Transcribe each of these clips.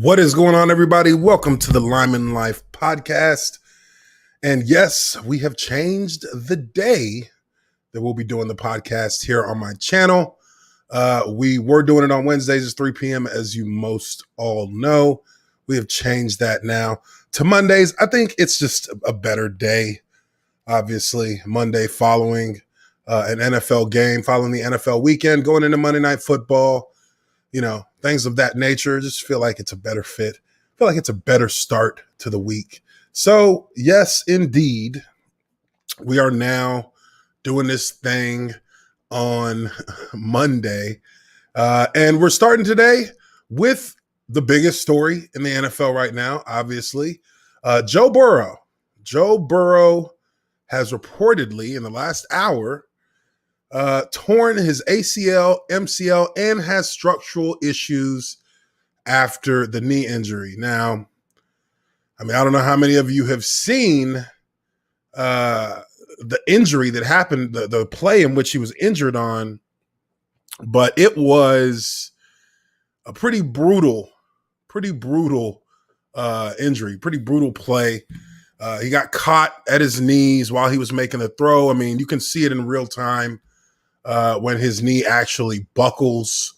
What is going on, everybody? Welcome to the Lineman Life podcast. And yes, we have changed the day that we'll be doing the podcast here on my channel. We were doing it on Wednesdays at 3 p.m., as you most all know. We have changed that now to Mondays. I think it's just a better day, obviously. Monday following an NFL game, following the NFL weekend, going into Monday Night Football, things of that nature. Just feel like it's a better fit. Feel like it's a better start to the week. So, yes, indeed, we are now doing this thing on Monday. And we're starting today with the biggest story in the NFL right now, obviously. Joe Burrow. Joe Burrow has reportedly, in the last hour, torn his ACL, MCL, and has structural issues after the knee injury. Now, I don't know how many of you have seen the injury that happened, the play in which he was injured on, but it was a pretty brutal injury, pretty brutal play. He got caught at his knees while he was making a throw. You can see it in real time. When his knee actually buckles,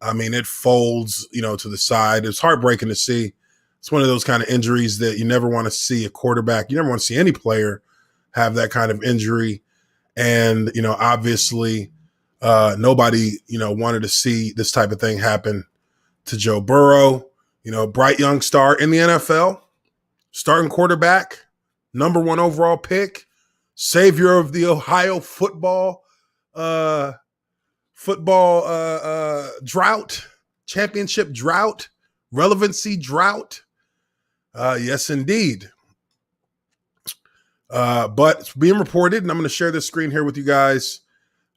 it folds, to the side. It's heartbreaking to see. It's one of those kind of injuries that you never want to see a quarterback. You never want to see any player have that kind of injury. And, obviously, nobody, wanted to see this type of thing happen to Joe Burrow, bright young star in the NFL, starting quarterback, number 1 overall pick, savior of the Ohio football drought, championship drought, relevancy drought. Yes, indeed. But it's being reported, and I'm going to share this screen here with you guys.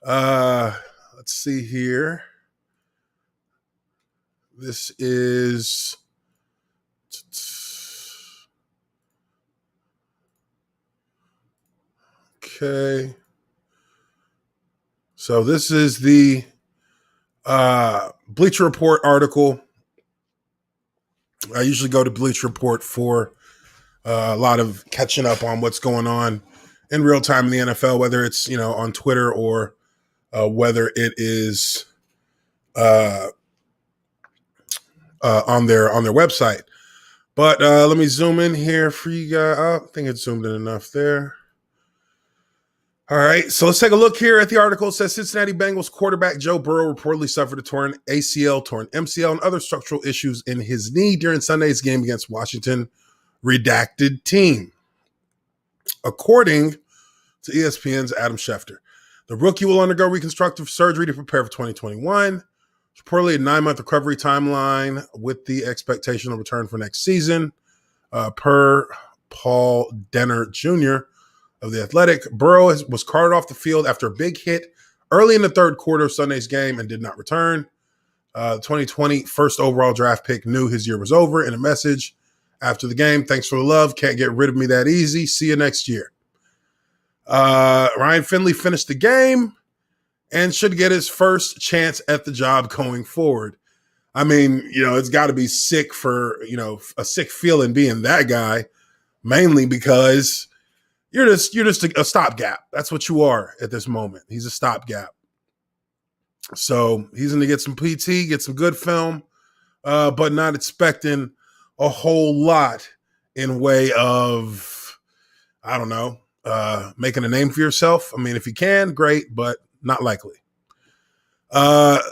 Let's see here. This is okay. So this is the Bleacher Report article. I usually go to Bleacher Report for a lot of catching up on what's going on in real time in the NFL, whether it's, on Twitter or whether it is on their website. But let me zoom in here for you guys. I think it's zoomed in enough there. All right, so let's take a look here at the article. It says Cincinnati Bengals quarterback Joe Burrow reportedly suffered a torn ACL, torn MCL, and other structural issues in his knee during Sunday's game against Washington. Redacted team. According to ESPN's Adam Schefter, the rookie will undergo reconstructive surgery to prepare for 2021. It's reportedly a 9-month recovery timeline with the expectation of return for next season. Per Paul Denner Jr., of The Athletic, Burrow was carted off the field after a big hit early in the third quarter of Sunday's game and did not return. The 2020 first overall draft pick knew his year was over in a message after the game. Thanks for the love. Can't get rid of me that easy. See you next year. Ryan Finley finished the game and should get his first chance at the job going forward. It's got to be sick for, a sick feeling being that guy, mainly because You're just a stopgap. That's what you are at this moment. He's a stopgap. So he's going to get some PT, get some good film, but not expecting a whole lot in way of, making a name for yourself. If you can, great, but not likely. I've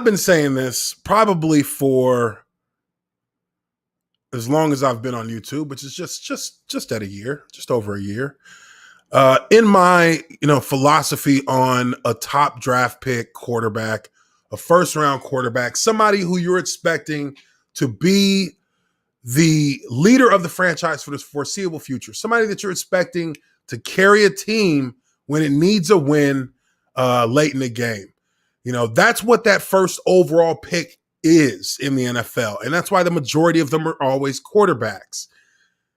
been saying this probably for as long as I've been on YouTube, which is just at a year, just over a year. In my, philosophy on a top draft pick quarterback, a first round quarterback, somebody who you're expecting to be the leader of the franchise for the foreseeable future, somebody that you're expecting to carry a team when it needs a win late in the game. That's what that first overall pick is in the NFL. And that's why the majority of them are always quarterbacks.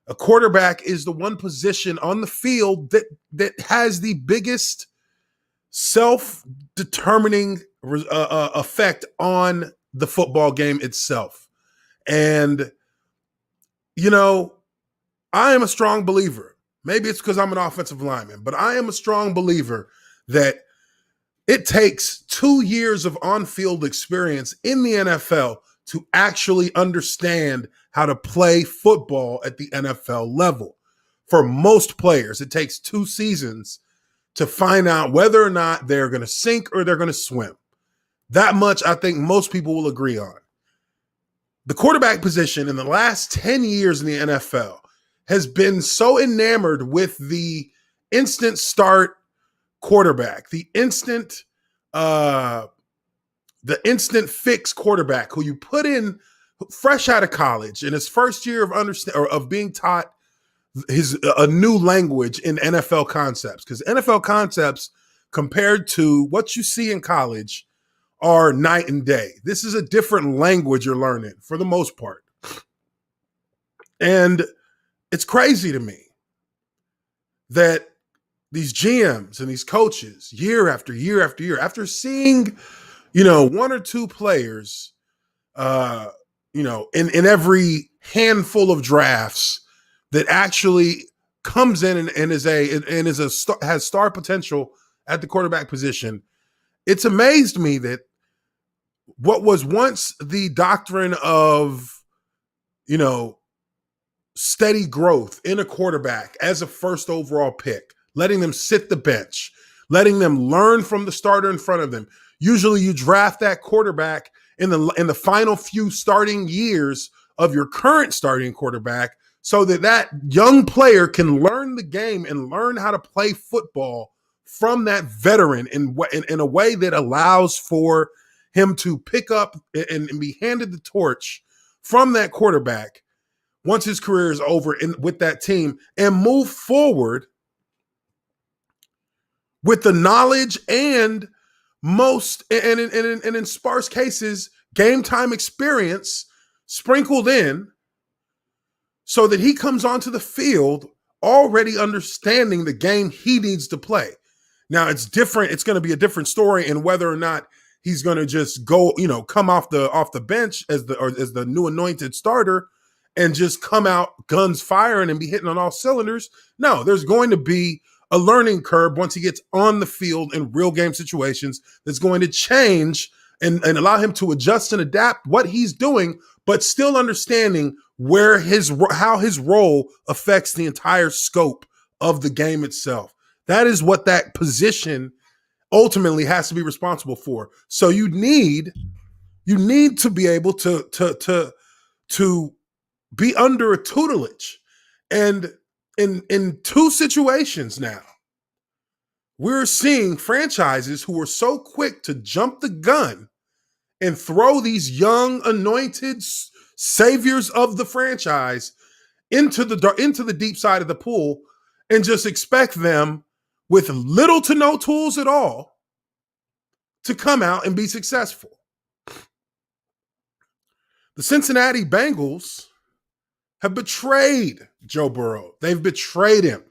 A quarterback is the one position on the field that has the biggest self-determining effect on the football game itself. And, you know, I am a strong believer. Maybe it's because I'm an offensive lineman, but I am a strong believer that it takes 2 years of on-field experience in the NFL to actually understand how to play football at the NFL level. For most players, it takes 2 seasons to find out whether or not they're going to sink or they're going to swim. That much I think most people will agree on. The quarterback position in the last 10 years in the NFL has been so enamored with the instant start quarterback, the instant fix quarterback who you put in fresh out of college in his first year of being taught a new language in NFL concepts, because NFL concepts compared to what you see in college are night and day. This is a different language you're learning for the most part. And it's crazy to me that these GMs and these coaches, year after year after year, after seeing, 1 or 2 players, in every handful of drafts that actually comes in and has star potential at the quarterback position, it's amazed me that what was once the doctrine of, steady growth in a quarterback as a first overall pick, letting them sit the bench, letting them learn from the starter in front of them. Usually you draft that quarterback in the final few starting years of your current starting quarterback so that young player can learn the game and learn how to play football from that veteran in a way that allows for him to pick up and be handed the torch from that quarterback once his career is over with that team and move forward with the knowledge and in sparse cases, game time experience sprinkled in so that he comes onto the field already understanding the game he needs to play. Now it's different. It's going to be a different story in whether or not he's going to just go, come off the bench as the new anointed starter and just come out guns firing and be hitting on all cylinders. No, there's going to be a learning curve once he gets on the field in real game situations that's going to change and allow him to adjust and adapt what he's doing, but still understanding how his role affects the entire scope of the game itself. That is what that position ultimately has to be responsible for. So you need to be able to be under a tutelage. And in 2 situations now, we're seeing franchises who are so quick to jump the gun and throw these young anointed saviors of the franchise into the deep side of the pool and just expect them with little to no tools at all to come out and be successful. The Cincinnati Bengals have betrayed Joe Burrow. They've betrayed him.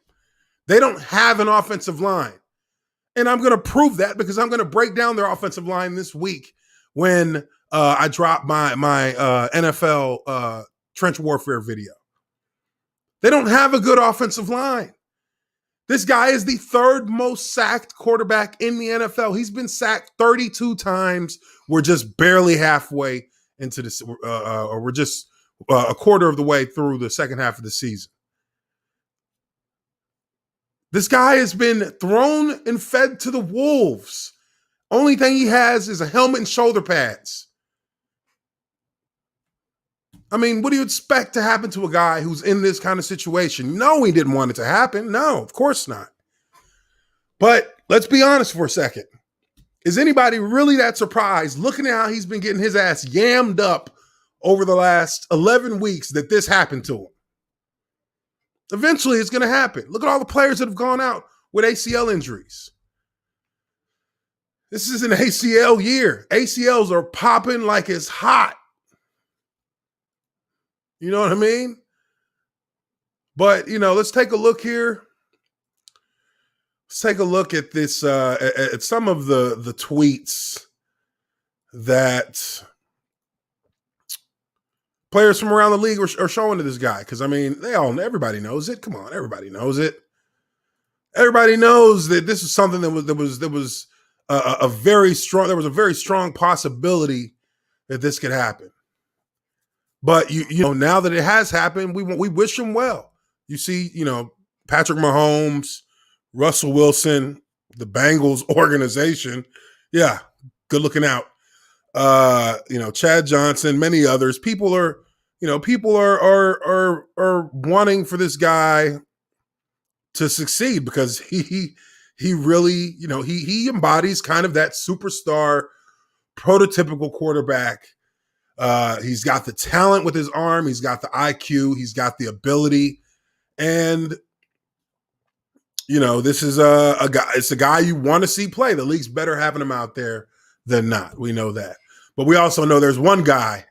They don't have an offensive line. And I'm going to prove that because I'm going to break down their offensive line this week when I drop my NFL trench warfare video. They don't have a good offensive line. This guy is the 3rd most sacked quarterback in the NFL. He's been sacked 32 times. We're just barely halfway into this, or we're just a quarter of the way through the second half of the season. This guy has been thrown and fed to the wolves. Only thing he has is a helmet and shoulder pads. I mean, what do you expect to happen to a guy who's in this kind of situation? No, he didn't want it to happen. No, of course not. But let's be honest for a second. Is anybody really that surprised looking at how he's been getting his ass yammed up over the last 11 weeks that this happened to him? Eventually, it's going to happen. Look at all the players that have gone out with ACL injuries. This is an ACL year. ACLs are popping like it's hot. You know what I mean? But, let's take a look here. Let's take a look at this, at some of the tweets that players from around the league are showing to this guy. Because, I mean, everybody knows it. Come on, everybody knows it. Everybody knows that this is something that was a very strong. There was a very strong possibility that this could happen. But you know, now that it has happened, we wish him well. You see, you know, Patrick Mahomes, Russell Wilson, the Bengals organization, yeah, good looking out. You know, Chad Johnson, many others. People are wanting for this guy to succeed because he really, you know, he embodies kind of that superstar prototypical quarterback. He's got the talent with his arm, he's got the IQ, he's got the ability, and you know, this is a guy. It's a guy you want to see play. The league's better having him out there than not. We know that, but we also know there's one guy.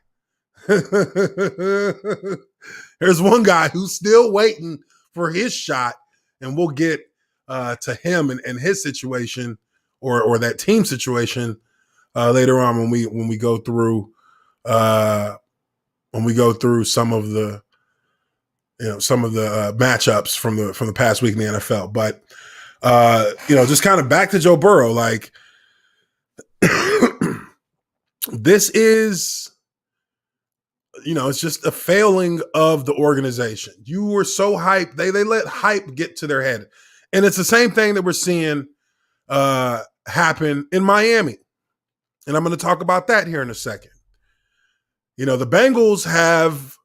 There's one guy who's still waiting for his shot, and we'll get to him and his situation or that team situation later on when we go through some of the matchups from the past week in the NFL. But you know, just kind of back to Joe Burrow, like this is, you know, it's just a failing of the organization. You were so hyped. They let hype get to their head. And it's the same thing that we're seeing happen in Miami. And I'm going to talk about that here in a second. You know, the Bengals have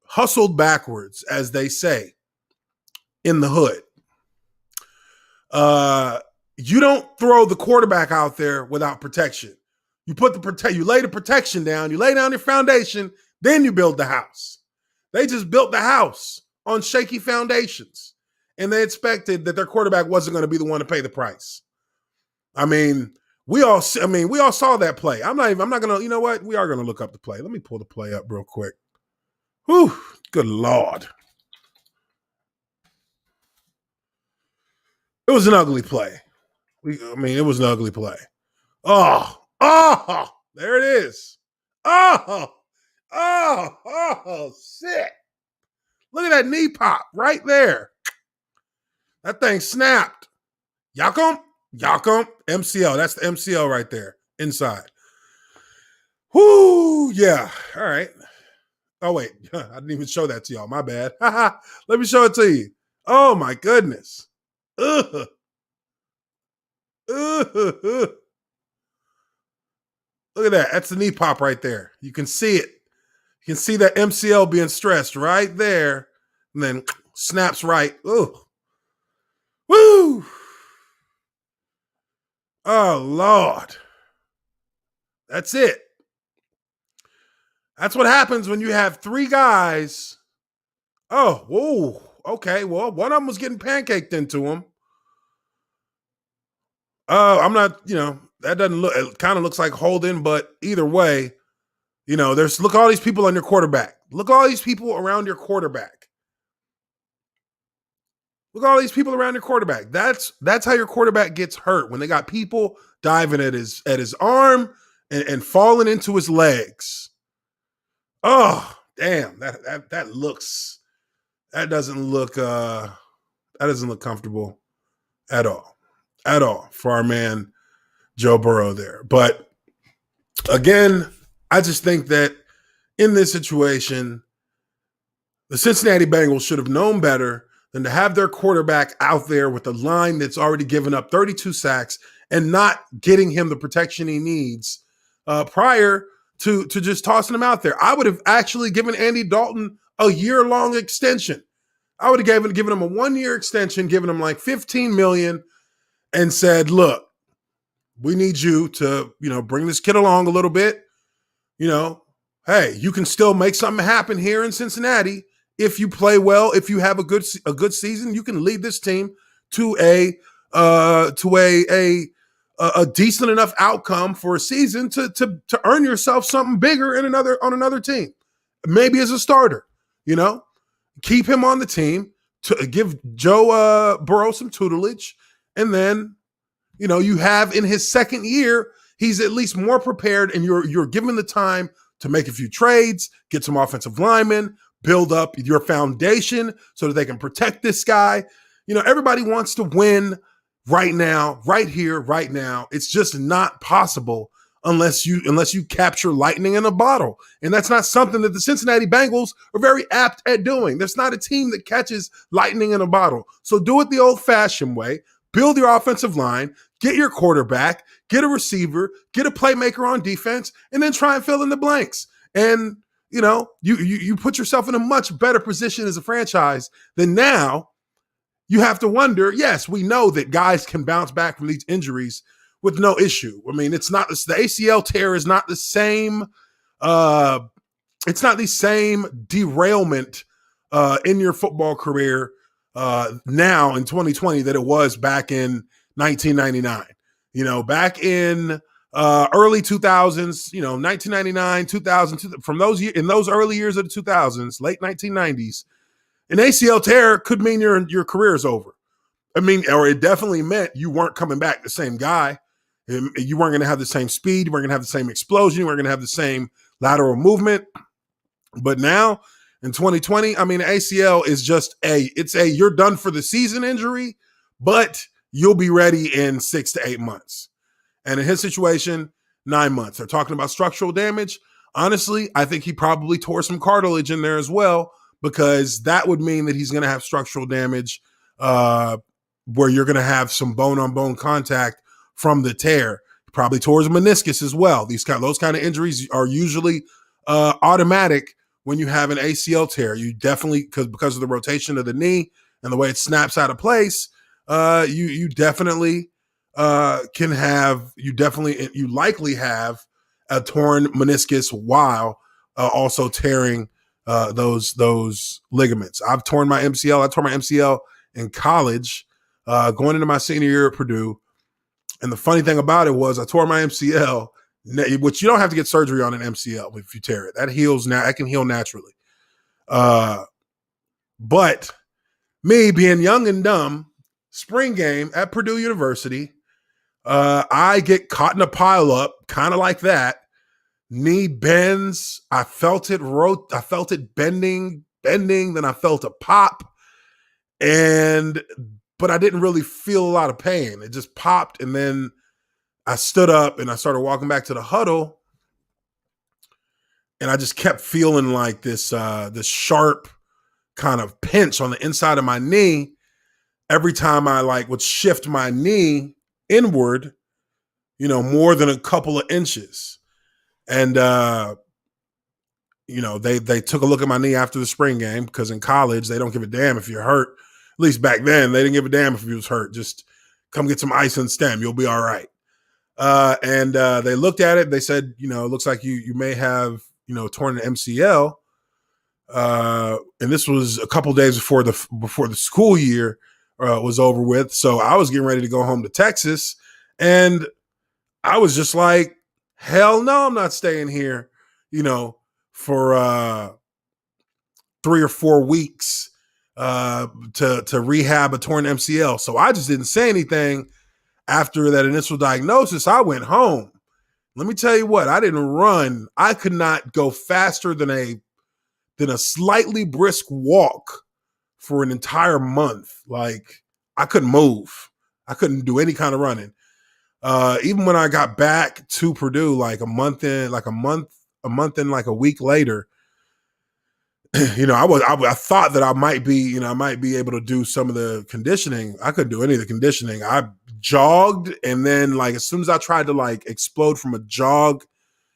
hustled backwards, as they say, in the hood. You don't throw the quarterback out there without protection. You lay the protection down, you lay down your foundation, then you build the house. They just built the house on shaky foundations, and they expected that their quarterback wasn't going to be the one to pay the price. I mean, we all saw that play. I'm not going to, you know what? We are going to look up the play. Let me pull the play up real quick. Whew, good Lord. It was an ugly play. It was an ugly play. Oh, there it is. Oh, shit. Look at that knee pop right there. That thing snapped. Yakum, MCL. That's the MCL right there, inside. Whoo, yeah. All right. Oh, wait. I didn't even show that to y'all. My bad. Let me show it to you. Oh, my goodness. Ugh. Look at that. That's the knee pop right there. You can see it. You can see that MCL being stressed right there, and then snaps right. Ugh. Woo! Oh, Lord. That's it. That's what happens when you have three guys. Oh, whoa. Okay, well, one of them was getting pancaked into him. I'm not, you know, that doesn't look, it kind of looks like holding, but either way, you know, look at all these people on your quarterback. Look at all these people around your quarterback. Look at all these people around your quarterback. That's how your quarterback gets hurt, when they got people diving at his arm and falling into his legs. Oh, damn. That doesn't look comfortable at all for our man Joe Burrow there. But again, I just think that in this situation, the Cincinnati Bengals should have known better than to have their quarterback out there with a line that's already given up 32 sacks and not getting him the protection he needs prior to just tossing him out there. I would have actually given Andy Dalton a year-long extension. I would have given him a 1-year extension, given him like $15 million, and said, look, we need you to, you know, bring this kid along a little bit. You know, hey, you can still make something happen here in Cincinnati if you play well. If you have a good season, you can lead this team to a decent enough outcome for a season to earn yourself something bigger on another team. Maybe as a starter, you know, keep him on the team, to give Joe Burrow some tutelage, and then, you know, you have in his second year, he's at least more prepared, and you're given the time to make a few trades, get some offensive linemen, build up your foundation so that they can protect this guy. Everybody wants to win right now, right here, right now. It's just not possible unless you capture lightning in a bottle. And that's not something that the Cincinnati Bengals are very apt at doing. There's not a team that catches lightning in a bottle. So do it the old-fashioned way. Build your offensive line, get your quarterback, get a receiver, get a playmaker on defense, and then try and fill in the blanks. And, you put yourself in a much better position as a franchise than now. You have to wonder, yes, we know that guys can bounce back from these injuries with no issue. I mean, it's not the ACL tear is not the same. It's not the same derailment in your football career now in 2020 that it was back in 1999. Back in early 2000s, 1999, 2000, from in those early years of the 2000s, late 1990s, an ACL tear could mean your career is over. I mean, or it definitely meant you weren't coming back the same guy. You weren't going to have the same speed. You weren't going to have the same explosion. You weren't going to have the same lateral movement. But now in 2020, I mean, ACL is just you're done for the season injury, but you'll be ready in 6 to 8 months. And in his situation, 9 months. They're talking about structural damage. Honestly, I think he probably tore some cartilage in there as well, because that would mean that he's going to have structural damage where you're going to have some bone-on-bone contact from the tear. He probably tore his meniscus as well. Those kind of injuries are usually automatic when you have an ACL tear. You definitely, because of the rotation of the knee and the way it snaps out of place, you likely have a torn meniscus while also tearing those ligaments. I've torn my MCL. I tore my MCL in college, going into my senior year at Purdue. And the funny thing about it was I tore my MCL, which you don't have to get surgery on an MCL if you tear it. That heals now. That can heal naturally. But me being young and dumb, spring game at Purdue University, I get caught in a pile up, kind of like that. Knee bends. I felt it bending. Then I felt a pop, but I didn't really feel a lot of pain. It just popped, and then I stood up and I started walking back to the huddle, and I just kept feeling like this sharp kind of pinch on the inside of my knee every time I would shift my knee inward, more than a couple of inches. And, they took a look at my knee after the spring game, because in college, they don't give a damn if you're hurt. At least back then, they didn't give a damn if you was hurt. Just come get some ice and stem. You'll be all right. And they looked at it. They said, it looks like you may have, torn an MCL. And this was a couple days before the school year was over with. So I was getting ready to go home to Texas. And I was just like, hell no, I'm not staying here, for 3 or 4 weeks to rehab a torn MCL. So I just didn't say anything after that initial diagnosis. I went home. Let me tell you what, I didn't run. I could not go faster than a slightly brisk walk for an entire month. Like, I couldn't move. I couldn't do any kind of running. Even when I got back to Purdue, a week later, I thought that I might be able to do some of the conditioning. I couldn't do any of the conditioning. I jogged, and then as soon as I tried to explode from a jog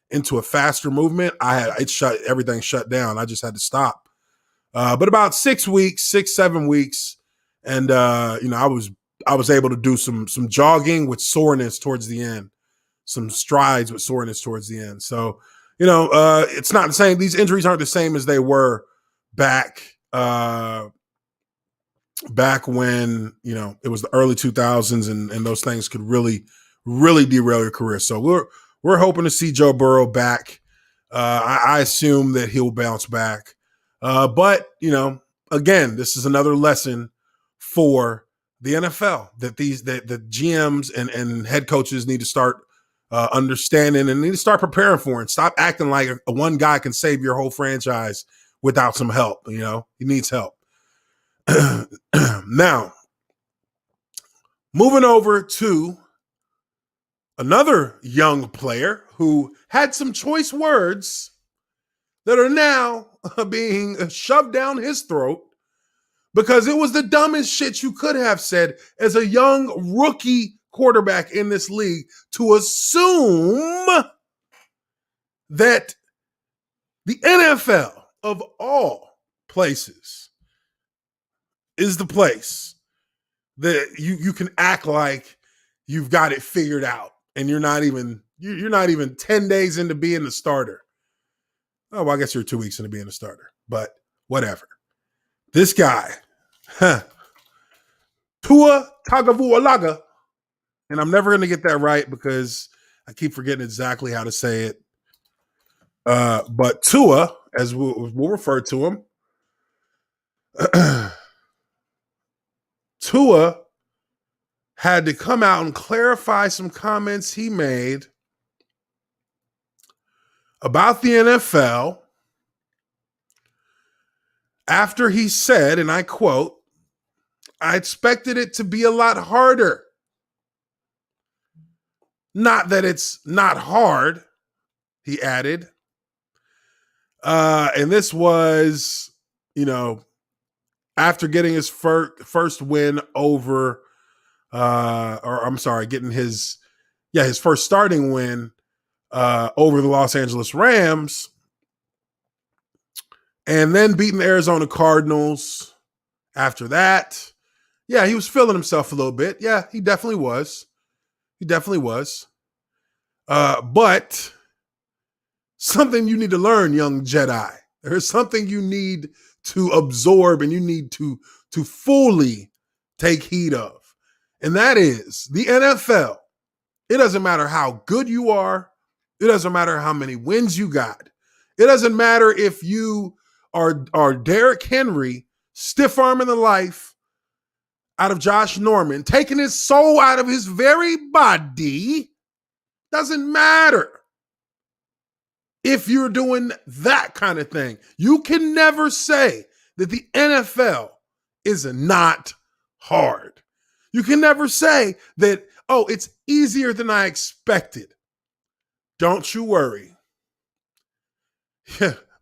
into a faster movement, everything shut down. I just had to stop. But about 6 weeks, 7 weeks, and I was able to do some jogging with soreness towards the end, some strides with soreness towards the end. So, it's not the same. These injuries aren't the same as they were back when, it was the early 2000s and those things could really, really derail your career. So we're hoping to see Joe Burrow back. I assume that he'll bounce back. But, again, this is another lesson for the NFL that the GMs and head coaches need to start understanding, and need to start preparing for it. Stop acting like a one guy can save your whole franchise without some help. You know, he needs help. Now, moving over to another young player who had some choice words that are now being shoved down his throat because it was the dumbest shit you could have said as a young rookie quarterback in this league to assume that the NFL of all places is the place that you can act like you've got it figured out and you're not even 10 days into being the starter. Oh, well, I guess you're 2 weeks into being a starter, but whatever. This guy, Tua Tagovailoa, and I'm never going to get that right because I keep forgetting exactly how to say it. But Tua, as we'll refer to him, Tua had to come out and clarify some comments he made about the NFL after he said, and I quote, "I expected it to be a lot harder. Not that it's not hard," he added. And this was, after getting his first win over, getting his first starting win over the Los Angeles Rams, and then beating the Arizona Cardinals after that. Yeah, he was feeling himself a little bit. Yeah, he definitely was. But something you need to learn, young Jedi. There's something you need to absorb and you need to fully take heed of. And that is the NFL. It doesn't matter how good you are. It doesn't matter how many wins you got. It doesn't matter if you are Derrick Henry, stiff arming the life out of Josh Norman, taking his soul out of his very body. Doesn't matter if you're doing that kind of thing. You can never say that the NFL is not hard. You can never say that, oh, it's easier than I expected. Don't you worry.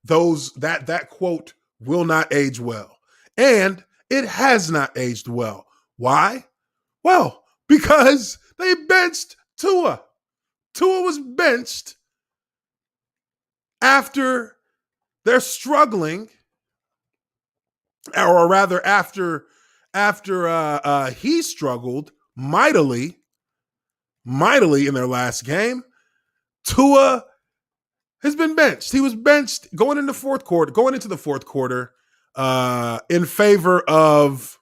That quote will not age well. And it has not aged well. Why? Well, because they benched Tua. Tua was benched after they're struggling, or rather after he struggled mightily in their last game. Tua has been benched. He was benched going into the fourth quarter in favor of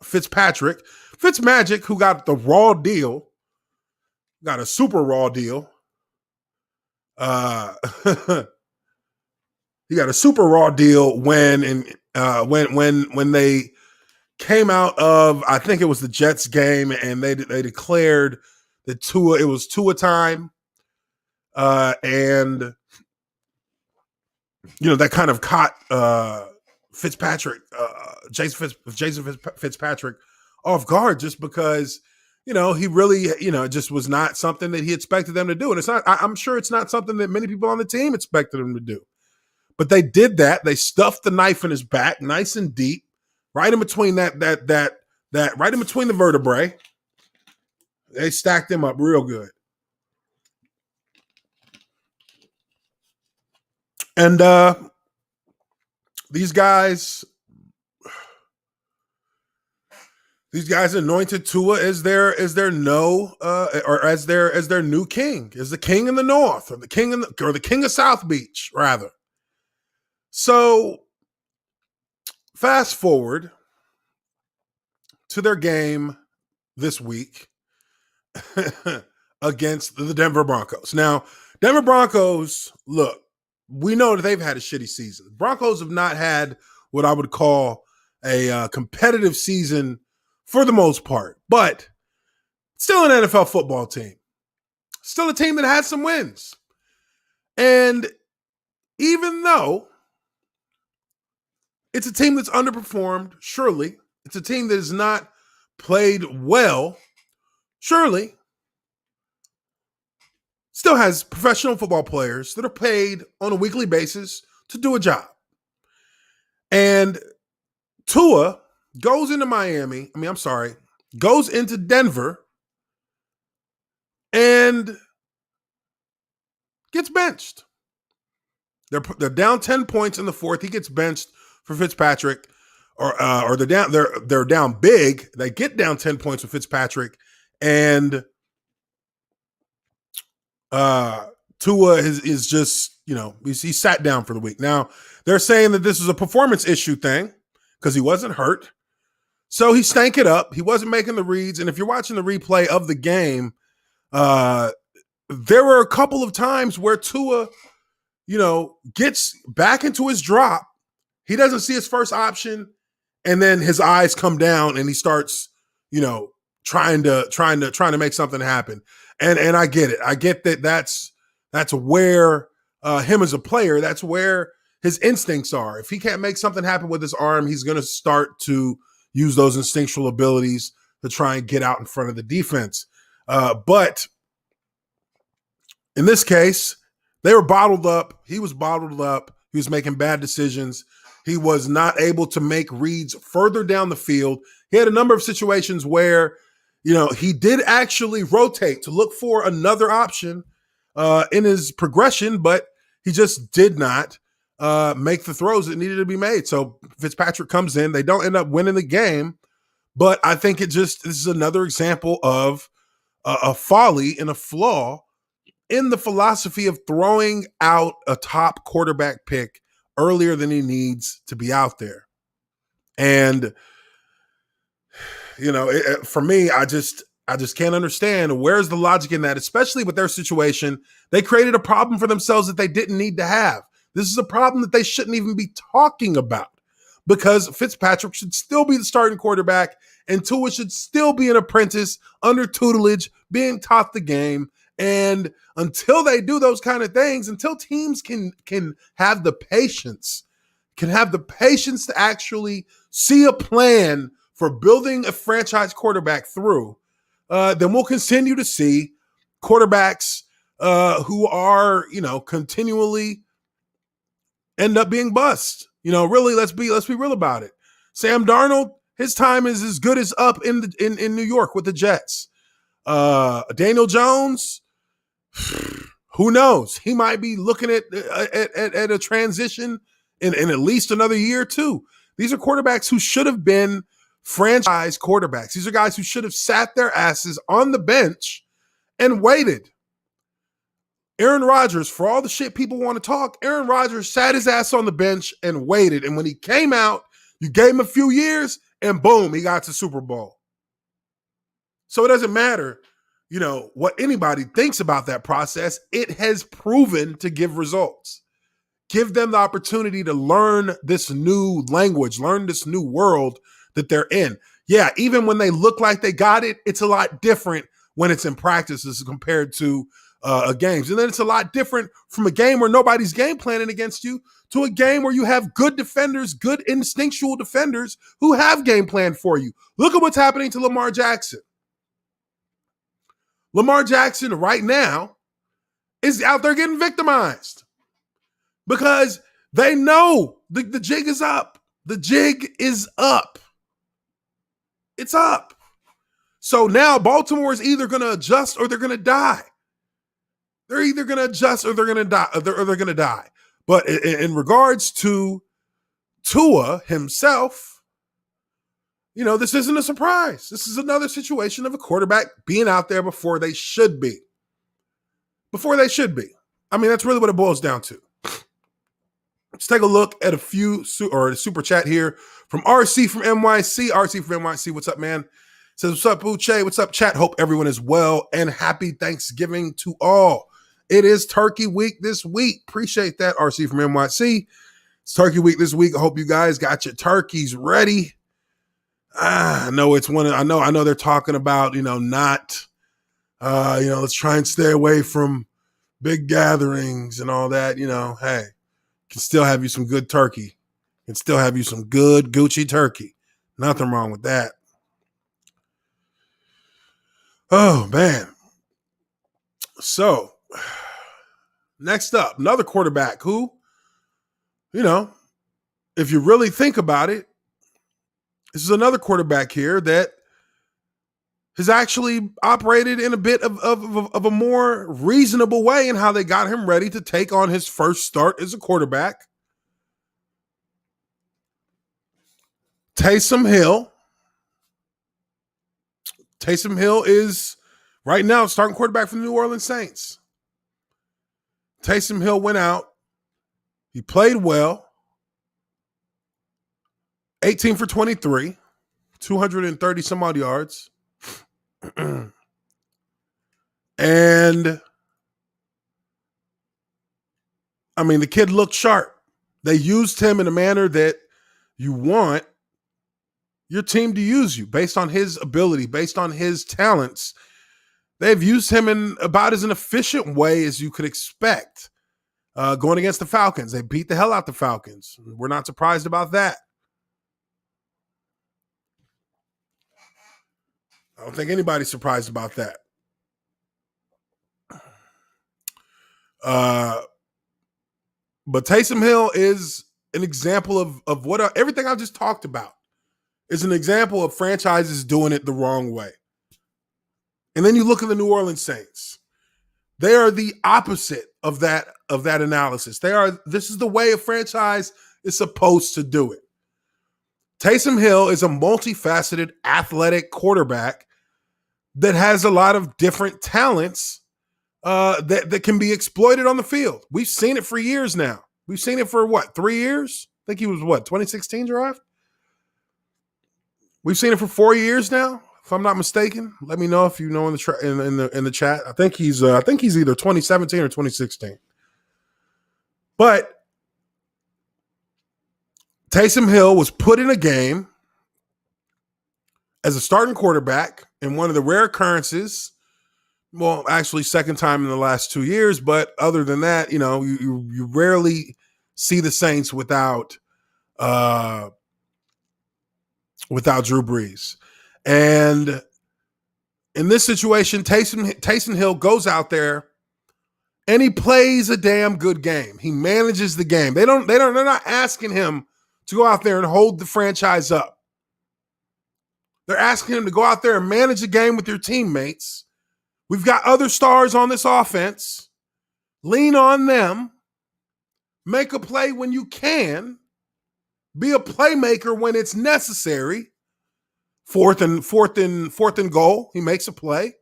Fitzpatrick. Fitzmagic, who got the raw deal, got a super raw deal. He got a super raw deal when they came out of, I think it was the Jets game, and they declared that it was Tua time, and that kind of caught Fitzpatrick, Jason Fitzpatrick off guard, just because he really it just was not something that he expected them to do, and it's not. I'm sure it's not something that many people on the team expected him to do. But they did that. They stuffed the knife in his back, nice and deep, right in between that right in between the vertebrae. They stacked him up real good. And these guys anointed Tua as their new king, as the king in the north, or the king of South Beach, rather. So fast forward to their game this week against the Denver Broncos. Now, Denver Broncos, look, we know that they've had a shitty season. Broncos have not had what I would call a competitive season for the most part. But Still an NFL football team. Still a team that had some wins. And even though it's a team that's underperformed, surely, it's a team that has not played well, surely, still has professional football players that are paid on a weekly basis to do a job. And Tua goes into goes into Denver and gets benched. They're down 10 points in the fourth. He gets benched for Fitzpatrick, or they're down big. They get down 10 points with Fitzpatrick, and Tua is just, he sat down for the week. Now, they're saying that this is a performance issue thing because he wasn't hurt. So he stank it up. He wasn't making the reads. And if you're watching the replay of the game, there were a couple of times where Tua, gets back into his drop. He doesn't see his first option, and then his eyes come down and he starts, trying to make something happen. And I get it. I get that that's where him as a player, that's where his instincts are. If he can't make something happen with his arm, he's going to start to use those instinctual abilities to try and get out in front of the defense. But in this case, they were bottled up. He was bottled up. He was making bad decisions. He was not able to make reads further down the field. He had a number of situations where, he did actually rotate to look for another option in his progression, but he just did not make the throws that needed to be made. So Fitzpatrick comes in. They don't end up winning the game, but I think this is another example of a folly and a flaw in the philosophy of throwing out a top quarterback pick earlier than he needs to be out there. And, for me, I just can't understand where's the logic in that, especially with their situation. They created a problem for themselves that they didn't need to have. This is a problem that they shouldn't even be talking about, because Fitzpatrick should still be the starting quarterback and Tua should still be an apprentice under tutelage, being taught the game. And until they do those kind of things, until teams can have the patience, to actually see a plan for building a franchise quarterback through, then we'll continue to see quarterbacks who are, continually end up being bust. Really, let's be real about it. Sam Darnold, his time is as good as up in New York with the Jets. Daniel Jones, who knows? He might be looking at a transition in at least another year or two. These are quarterbacks who should have been franchise quarterbacks. These are guys who should have sat their asses on the bench and waited. Aaron Rodgers, for all the shit people want to talk, Aaron Rodgers sat his ass on the bench and waited. And when he came out, you gave him a few years and boom, he got to Super Bowl. So it doesn't matter, what anybody thinks about that process. It has proven to give results. Give them the opportunity to learn this new language, learn this new world that they're in. Yeah, even when they look like they got it, it's a lot different when it's in practice as compared to games. And then it's a lot different from a game where nobody's game planning against you to a game where you have good defenders, good instinctual defenders who have game plan for you. Look at what's happening to Lamar Jackson. Lamar Jackson right now is out there getting victimized because they know the jig is up. The jig is up. It's up. So now Baltimore is either going to adjust or they're going to die. They're either going to adjust or they're going to die. Or they're going to die. But in regards to Tua himself, this isn't a surprise. This is another situation of a quarterback being out there before they should be. Before they should be. I mean, that's really what it boils down to. Let's take a look at a super chat here from RC from NYC. RC from NYC, what's up, man? Says, what's up, Uche? What's up, chat? Hope everyone is well and happy Thanksgiving to all. It is Turkey Week this week. Appreciate that, RC from NYC. It's Turkey Week this week. I hope you guys got your turkeys ready. I know they're talking about, not Let's try and stay away from big gatherings and all that. Hey, can still have you some good turkey. Can still have you some good Gucci turkey. Nothing wrong with that. Oh, man. So, next up, another quarterback who, if you really think about it, this is another quarterback here that has actually operated in a bit of a more reasonable way in how they got him ready to take on his first start as a quarterback. Taysom Hill. Taysom Hill is right now starting quarterback for the New Orleans Saints. Taysom Hill went out. He played well. 18 for 23, 230 some odd yards. And I mean, the kid looked sharp. They used him in a manner that you want your team to use you based on his ability, based on his talents. They've used him in about as an efficient way as you could expect. Going against the Falcons, they beat the hell out the Falcons. We're not surprised about that. I don't think anybody's surprised about that. But Taysom Hill is an example of what everything I just talked about is an example of franchises doing it the wrong way. And then you look at the New Orleans Saints. They are the opposite of that analysis. This is the way a franchise is supposed to do it. Taysom Hill is a multifaceted, athletic quarterback that has a lot of different talents that can be exploited on the field. We've seen it for years now. We've seen it for 3 years? I think he was 2016 draft? We've seen it for 4 years now, if I'm not mistaken. Let me know if you know in the chat. I think he's either 2017 or 2016. But Taysom Hill was put in a game as a starting quarterback in one of the rare occurrences. Well, actually, second time in the last 2 years. But other than that, you rarely see the Saints without Drew Brees. And in this situation, Taysom Hill goes out there and he plays a damn good game. He manages the game. They're not asking him to go out there and hold the franchise up. They're asking him to go out there and manage the game with your teammates. We've got other stars on this offense. Lean on them. Make a play when you can. Be a playmaker when it's necessary. Fourth and goal, he makes a play.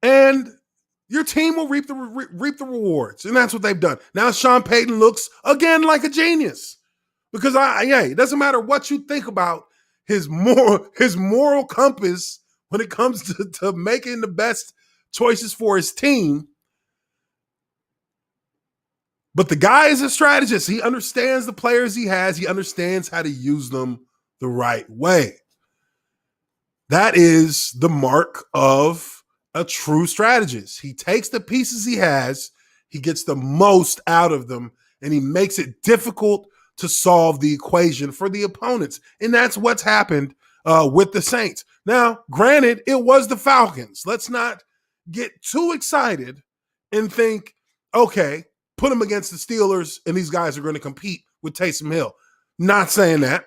And your team will reap the rewards. And that's what they've done. Now Sean Payton looks again like a genius. Because it doesn't matter what you think about his moral compass when it comes to making the best choices for his team. But the guy is a strategist. He understands the players he has. He understands how to use them the right way. That is the mark of a true strategist. He takes the pieces he has, he gets the most out of them, and he makes it difficult to solve the equation for the opponents. And that's what's happened with the Saints. Now, granted, it was the Falcons. Let's not get too excited and think, okay, put them against the Steelers and these guys are going to compete with Taysom Hill. Not saying that.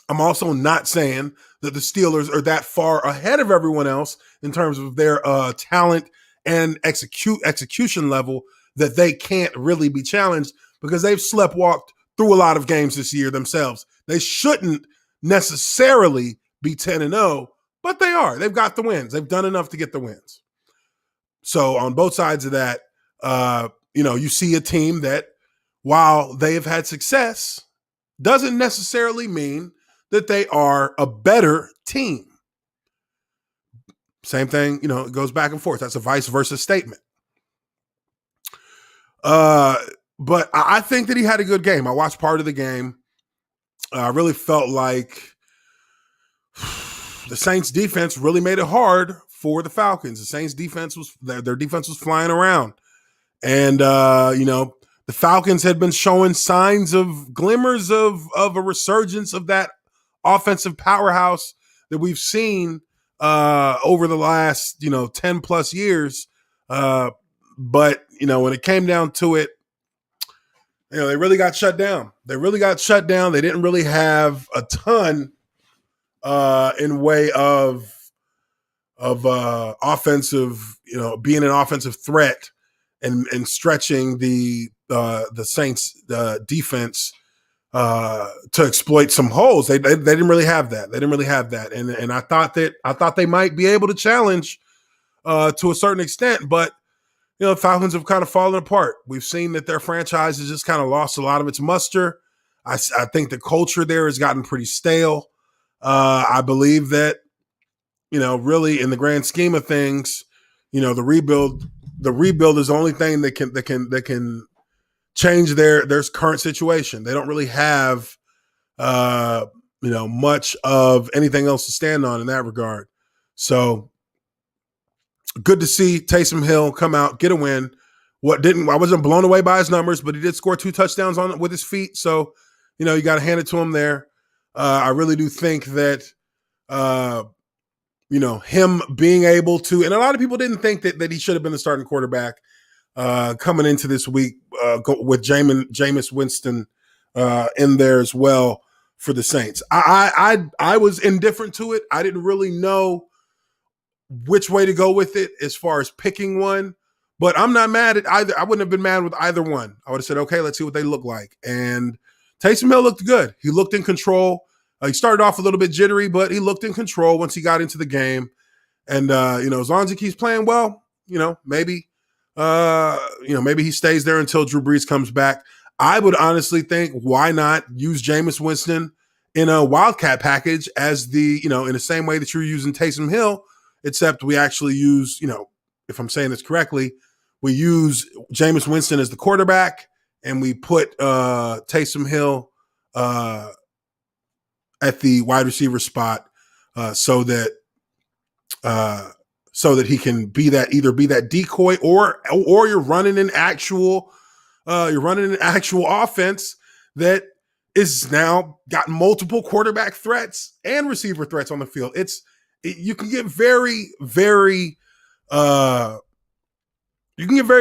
I'm also not saying that the Steelers are that far ahead of everyone else in terms of their talent and execution level that they can't really be challenged because they've sleptwalked through a lot of games this year themselves. They shouldn't necessarily be 10-0, but they are. They've got the wins. They've done enough to get the wins. So on both sides of that, you see a team that, while they have had success, doesn't necessarily mean that they are a better team. Same thing, it goes back and forth. That's a vice versa statement. But I think that he had a good game. I watched part of the game. I really felt like the Saints defense really made it hard for the Falcons. The Saints defense their defense was flying around. And, the Falcons had been showing signs of glimmers of a resurgence of that offensive powerhouse that we've seen over the last, 10 plus years. But, when it came down to it, they really got shut down. They didn't really have a ton in way of offensive, being an offensive threat and stretching the Saints defense to exploit some holes. They didn't really have that. And I thought they might be able to challenge to a certain extent, but the Falcons have kind of fallen apart. We've seen that their franchise has just kind of lost a lot of its muster. I think the culture there has gotten pretty stale. I believe that, really in the grand scheme of things, the rebuild is the only thing that can change their current situation. They don't really have, much of anything else to stand on in that regard. So good to see Taysom Hill come out, get a win. I wasn't blown away by his numbers, but he did score 2 touchdowns with his feet. So, you got to hand it to him there. I really do think that, him being able to, and a lot of people didn't think that he should have been the starting quarterback coming into this week with Jameis Winston in there as well for the Saints. I was indifferent to it. I didn't really know which way to go with it as far as picking one, but I'm not mad at either. I wouldn't have been mad with either one. I would have said, okay, let's see what they look like. And Taysom Hill looked good. He looked in control. He started off a little bit jittery, but he looked in control once he got into the game. And, as long as he keeps playing well, maybe he stays there until Drew Brees comes back. I would honestly think, why not use Jameis Winston in a Wildcat package as in the same way that you're using Taysom Hill, except we actually use, if I'm saying this correctly, we use Jameis Winston as the quarterback and we put Taysom Hill at the wide receiver spot so that he can be that decoy or you're running an actual offense that is now got multiple quarterback threats and receiver threats on the field. You can get very, very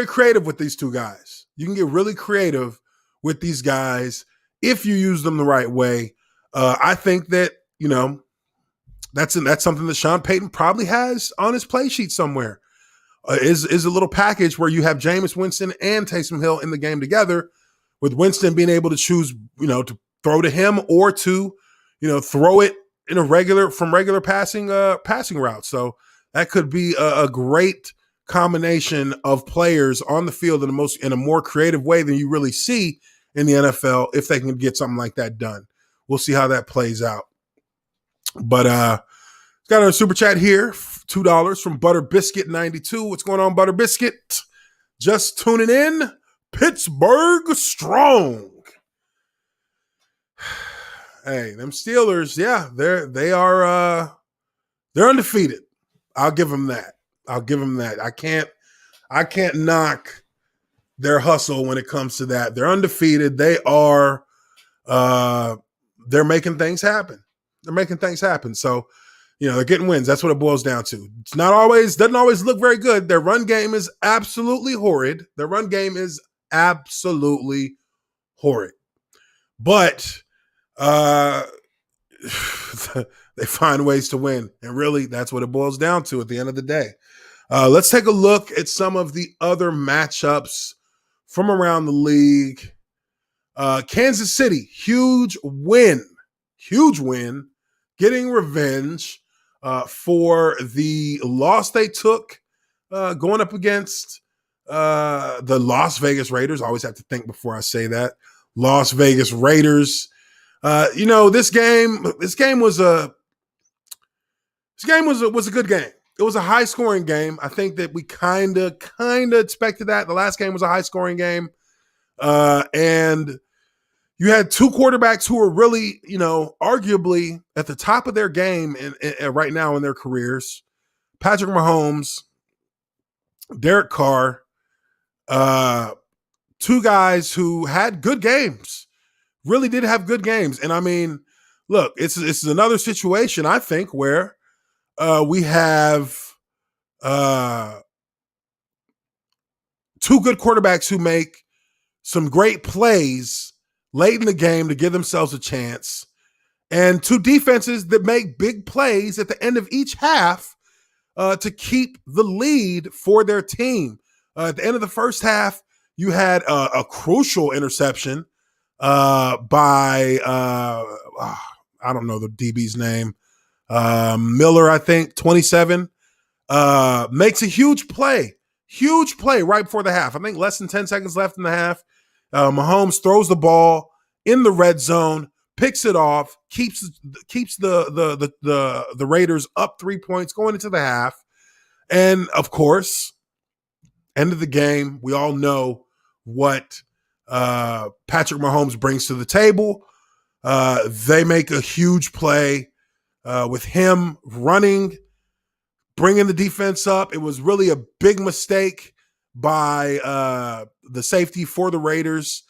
creative with these two guys. You can get really creative with these guys if you use them the right way. I think that, that's something that Sean Payton probably has on his play sheet somewhere. Is a little package where you have Jameis Winston and Taysom Hill in the game together, with Winston being able to choose, to throw to him or to, throw it in regular passing route. So that could be a great combination of players on the field in a more creative way than you really see in the NFL if they can get something like that done. We'll see how that plays out. But got a super chat here, $2 from Butter Biscuit 92. What's going on, Butter Biscuit? Just tuning in. Pittsburgh strong. Hey, them Steelers, yeah, they're undefeated. I'll give them that. I can't knock their hustle when it comes to that. They're undefeated. They are they're making things happen. So, they're getting wins. That's what it boils down to. Doesn't always look very good. Their run game is absolutely horrid. But they find ways to win. And really, that's what it boils down to at the end of the day. Let's take a look at some of the other matchups from around the league. Kansas City, huge win, getting revenge for the loss they took going up against the Las Vegas Raiders. I always have to think before I say that. Las Vegas Raiders. This game was a good game. It was a high scoring game. I think that we kind of expected that. The last game was a high scoring game. And You had two quarterbacks who were really, arguably at the top of their game right now in their careers. Patrick Mahomes, Derek Carr, two guys who had good games, really did have good games. And I mean, look, it's another situation, I think, where we have two good quarterbacks who make some great plays late in the game to give themselves a chance, and two defenses that make big plays at the end of each half to keep the lead for their team. At the end of the first half, you had a crucial interception by, I don't know the DB's name, Miller, I think, 27, makes a huge play right before the half. I think less than 10 seconds left in the half. Mahomes throws the ball in the red zone, picks it off, keeps the Raiders up 3 points going into the half. And of course, end of the game, we all know what Patrick Mahomes brings to the table. They make a huge play with him running, bringing the defense up. It was really a big mistake by the safety for the Raiders.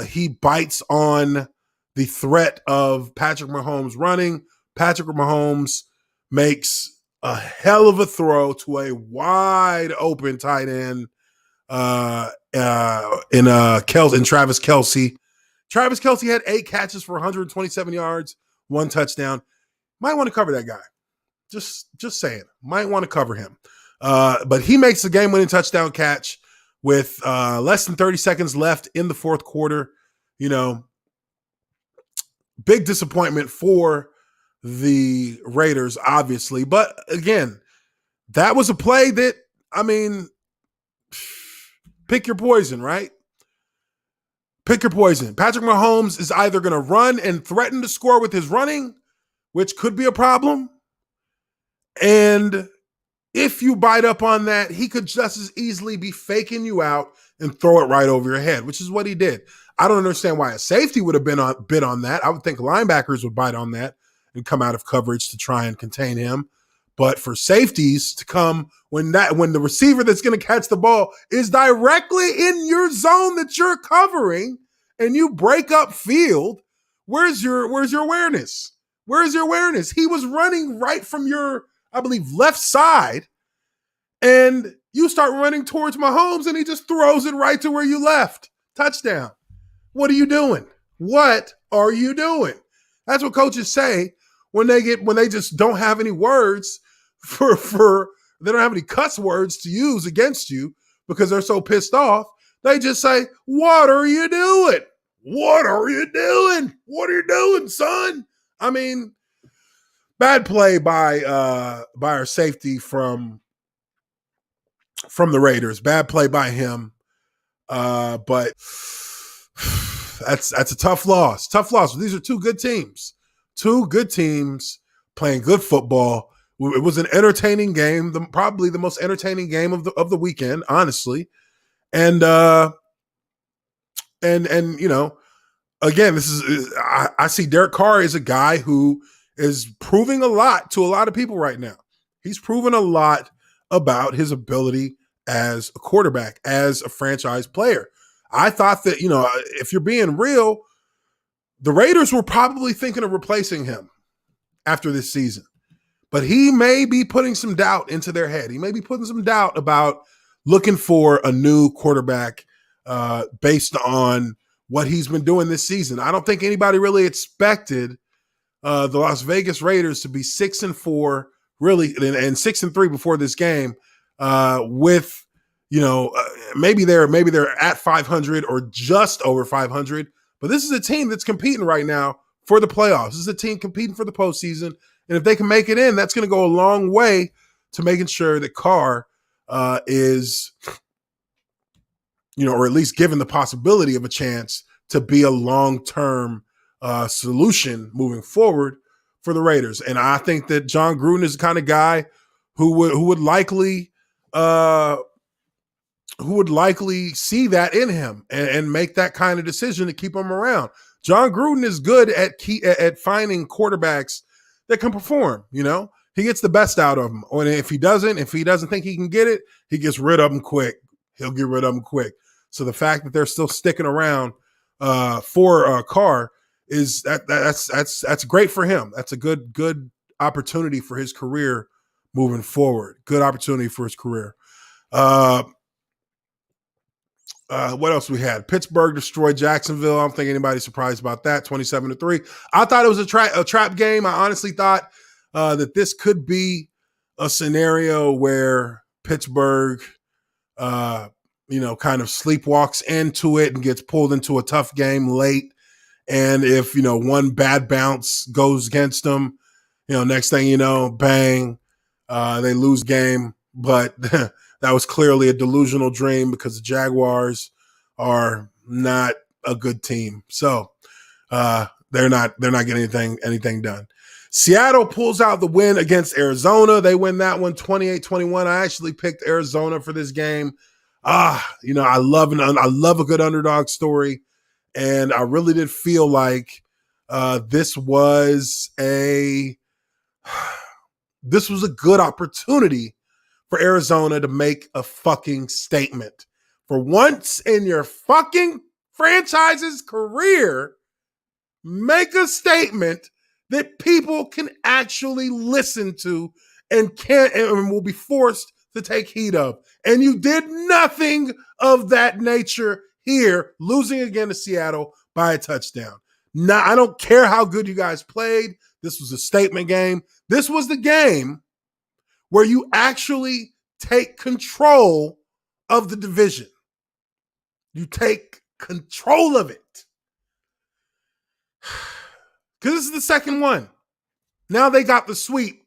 He bites on the threat of Patrick Mahomes running. Patrick Mahomes makes a hell of a throw to a wide open tight end in Travis Kelce. Travis Kelce had 8 catches for 127 yards, 1 touchdown. Might want to cover that guy. Just saying. Might want to cover him. But he makes the game-winning touchdown catch with less than 30 seconds left in the fourth quarter. Big disappointment for the Raiders, obviously. But again, that was a play that, I mean, pick your poison, right? Pick your poison. Patrick Mahomes is either going to run and threaten to score with his running, which could be a problem. And if you bite up on that, he could just as easily be faking you out and throw it right over your head, which is what he did. I don't understand why a safety would have bit on that. I would think linebackers would bite on that and come out of coverage to try and contain him. But for safeties to come when the receiver that's going to catch the ball is directly in your zone that you're covering and you break up field, where's your awareness? Where's your awareness? He was running right from your, I believe, left side, and you start running towards Mahomes and he just throws it right to where you left. Touchdown. What are you doing? What are you doing? That's what coaches say when they just don't have any words for they don't have any cuss words to use against you because they're so pissed off. They just say, "What are you doing? What are you doing? What are you doing, son?" I mean, bad play by our safety from the Raiders. Bad play by him. But that's a tough loss. Tough loss. These are two good teams. Two good teams playing good football. It was an entertaining game, probably the most entertaining game of the weekend, honestly. And again, I see Derek Carr as a guy who is proving a lot to a lot of people right now. He's proven a lot about his ability as a quarterback, as a franchise player. I thought that, if you're being real, the Raiders were probably thinking of replacing him after this season. But he may be putting some doubt into their head. He may be putting some doubt about looking for a new quarterback based on what he's been doing this season. I don't think anybody really expected the Las Vegas Raiders to be 6-4, really, and 6-3 before this game. With maybe they're at 500 or just over 500. But this is a team that's competing right now for the playoffs. This is a team competing for the postseason. And if they can make it in, that's going to go a long way to making sure that Carr is, or at least given the possibility of a chance to be a long-term solution moving forward for the Raiders. And I think that John Gruden is the kind of guy who would likely who would likely see that in him and make that kind of decision to keep him around. John Gruden is good at finding quarterbacks that can perform. He gets the best out of them. Or if he doesn't think he can get it, he gets rid of them quick. He'll get rid of them quick. So the fact that they're still sticking around for Carr is that's great for him. That's a good opportunity for his career moving forward. Good opportunity for his career. What else we had? Pittsburgh destroyed Jacksonville. I don't think anybody's surprised about that. 27-3. I thought it was a trap game. I honestly thought that this could be a scenario where Pittsburgh, kind of sleepwalks into it and gets pulled into a tough game late. And if, one bad bounce goes against them, next thing you know, bang, they lose game. But that was clearly a delusional dream because the Jaguars are not a good team. So they're not getting anything done. Seattle pulls out the win against Arizona. They win that one 28-21. I actually picked Arizona for this game. I love a good underdog story. And I really did feel like this was a good opportunity for Arizona to make a fucking statement. For once in your fucking franchise's career, make a statement that people can actually listen to and will be forced to take heed of. And you did nothing of that nature here, losing again to Seattle by a touchdown. Now, I don't care how good you guys played. This was a statement game. This was the game where you actually take control of the division. You take control of it. Because this is the second one. Now they got the sweep.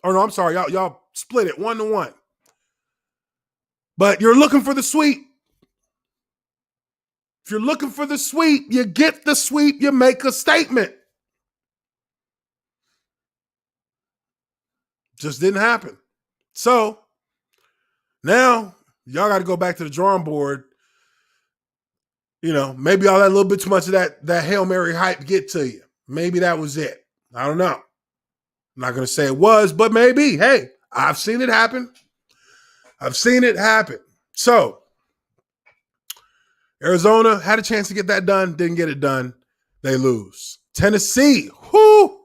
Or no, I'm sorry, y'all split it 1-1. But you're looking for the sweep. If you're looking for the sweep, you get the sweep, you make a statement. Just didn't happen. So now y'all got to go back to the drawing board. Maybe y'all let a little bit too much of that Hail Mary hype get to you. Maybe that was it. I don't know. I'm not going to say it was, but maybe. Hey, I've seen it happen. So Arizona had a chance to get that done. Didn't get it done. They lose. Tennessee. Whoo!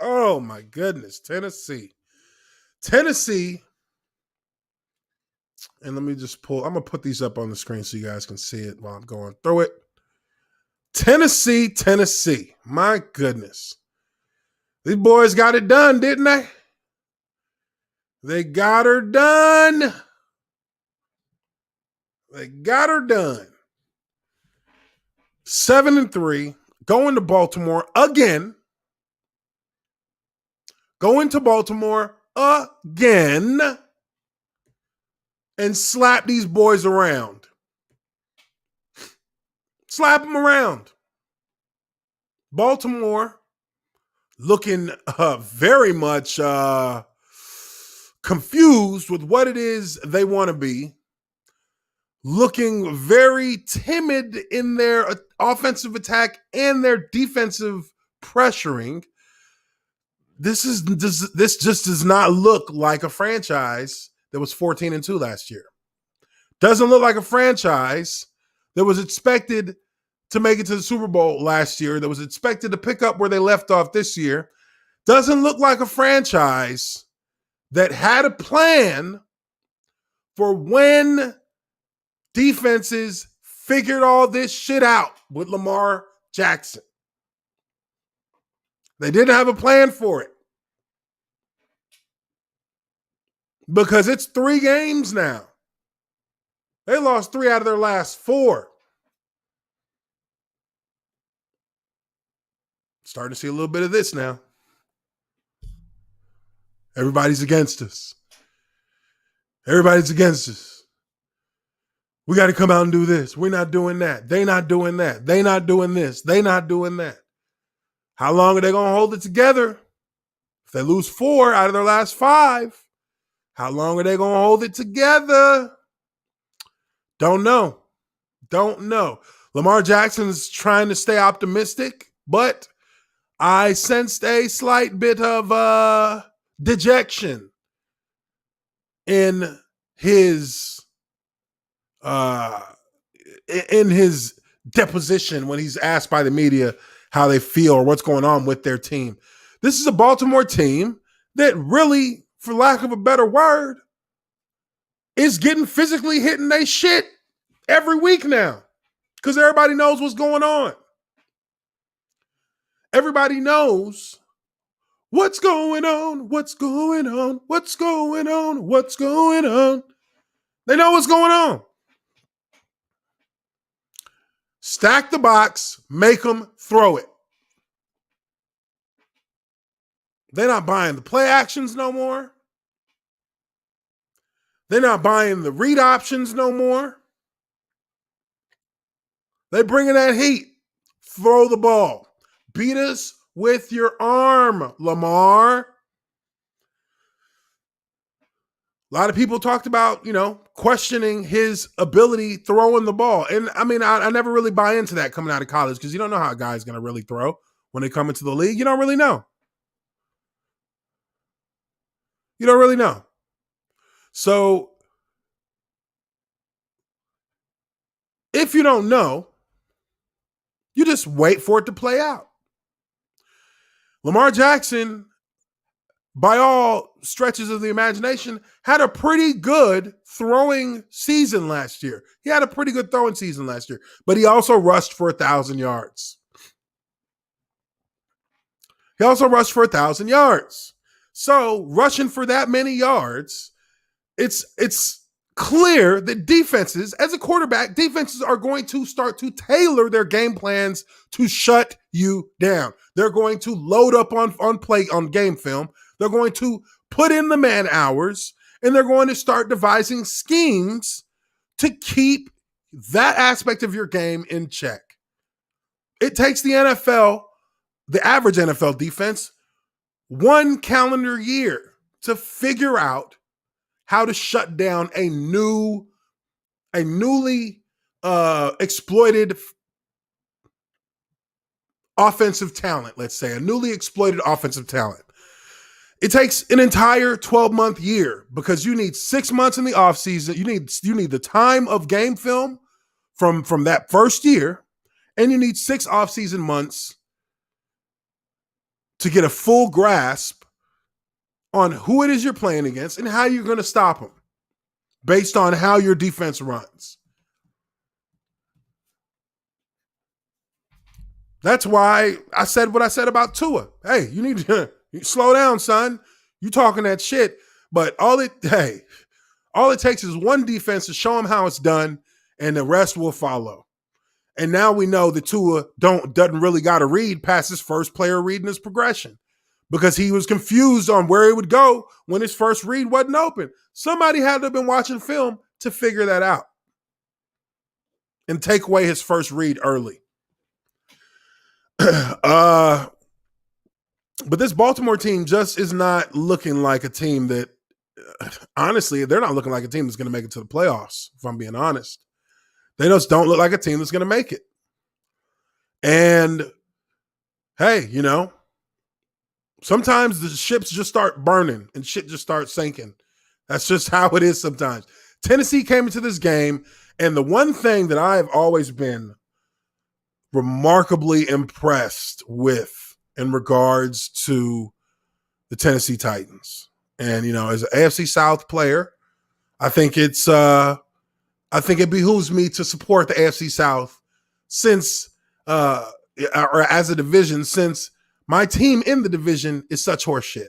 Oh, my goodness. Tennessee. And let me just I'm going to put these up on the screen so you guys can see it while I'm going through it. Tennessee. My goodness. These boys got it done, didn't they? They got her done. 7-3. Going to Baltimore again. And slap these boys around. Slap them around. Baltimore looking very much confused with what it is they want to be. Looking very timid in their offensive attack and their defensive pressuring. This just does not look like a franchise that was 14-2 last year. Doesn't look like a franchise that was expected to make it to the Super Bowl last year, that was expected to pick up where they left off this year. Doesn't look like a franchise that had a plan for when defenses figured all this shit out with Lamar Jackson. They didn't have a plan for it. Because it's 3 games now. They lost 3 out of their last 4. Starting to see a little bit of this now. Everybody's against us. We got to come out and do this. We're not doing that. They not doing that. They not doing this. They not doing that. How long are they going to hold it together? If they lose 4 out of their last 5, How long are they going to hold it together? Don't know. Lamar Jackson's trying to stay optimistic, but I sensed a slight bit of dejection in his deposition when he's asked by the media how they feel or what's going on with their team. This is a Baltimore team that really, for lack of a better word, is getting physically hitting they shit every week now because everybody knows what's going on. Everybody knows what's going on. They know what's going on. Stack the box, make them throw it. They're not buying the play actions no more. They're not buying the read options no more. They're bringing that heat. Throw the ball. Beat us with your arm, Lamar. A lot of people talked about, questioning his ability throwing the ball. And I mean, I never really buy into that coming out of college because you don't know how a guy's going to really throw when they come into the league. You don't really know. So if you don't know, you just wait for it to play out. Lamar Jackson, by all stretches of the imagination, had a pretty good throwing season last year. But he also rushed for 1,000 yards. So rushing for that many yards, it's clear that defenses, as a quarterback, defenses are going to start to tailor their game plans to shut you down. They're going to load up on game film. They're going to put in the man hours, and they're going to start devising schemes to keep that aspect of your game in check. It takes the average NFL defense, 1 calendar year to figure out how to shut down a newly exploited offensive talent, let's say, a newly exploited offensive talent. It takes an entire 12-month year because you need 6 months in the offseason. You need the time of game film from that first year, and you need 6 offseason months to get a full grasp on who it is you're playing against and how you're going to stop them based on how your defense runs. That's why I said what I said about Tua. Hey, you need to slow down, son. You talking that shit, but all it takes is one defense to show them how it's done, and the rest will follow. And now we know that Tua doesn't really got to read past his first player reading his progression because he was confused on where he would go when his first read wasn't open. Somebody had to have been watching film to figure that out and take away his first read early. But this Baltimore team just is not looking like a team that, honestly, they're not looking like a team that's going to make it to the playoffs, if I'm being honest. They just don't look like a team that's going to make it. And, hey, sometimes the ships just start burning and shit just starts sinking. That's just how it is sometimes. Tennessee came into this game, and the one thing that I've always been remarkably impressed with in regards to the Tennessee Titans. And, as an AFC South player, I think it behooves me to support the AFC South or as a division, since my team in the division is such horseshit.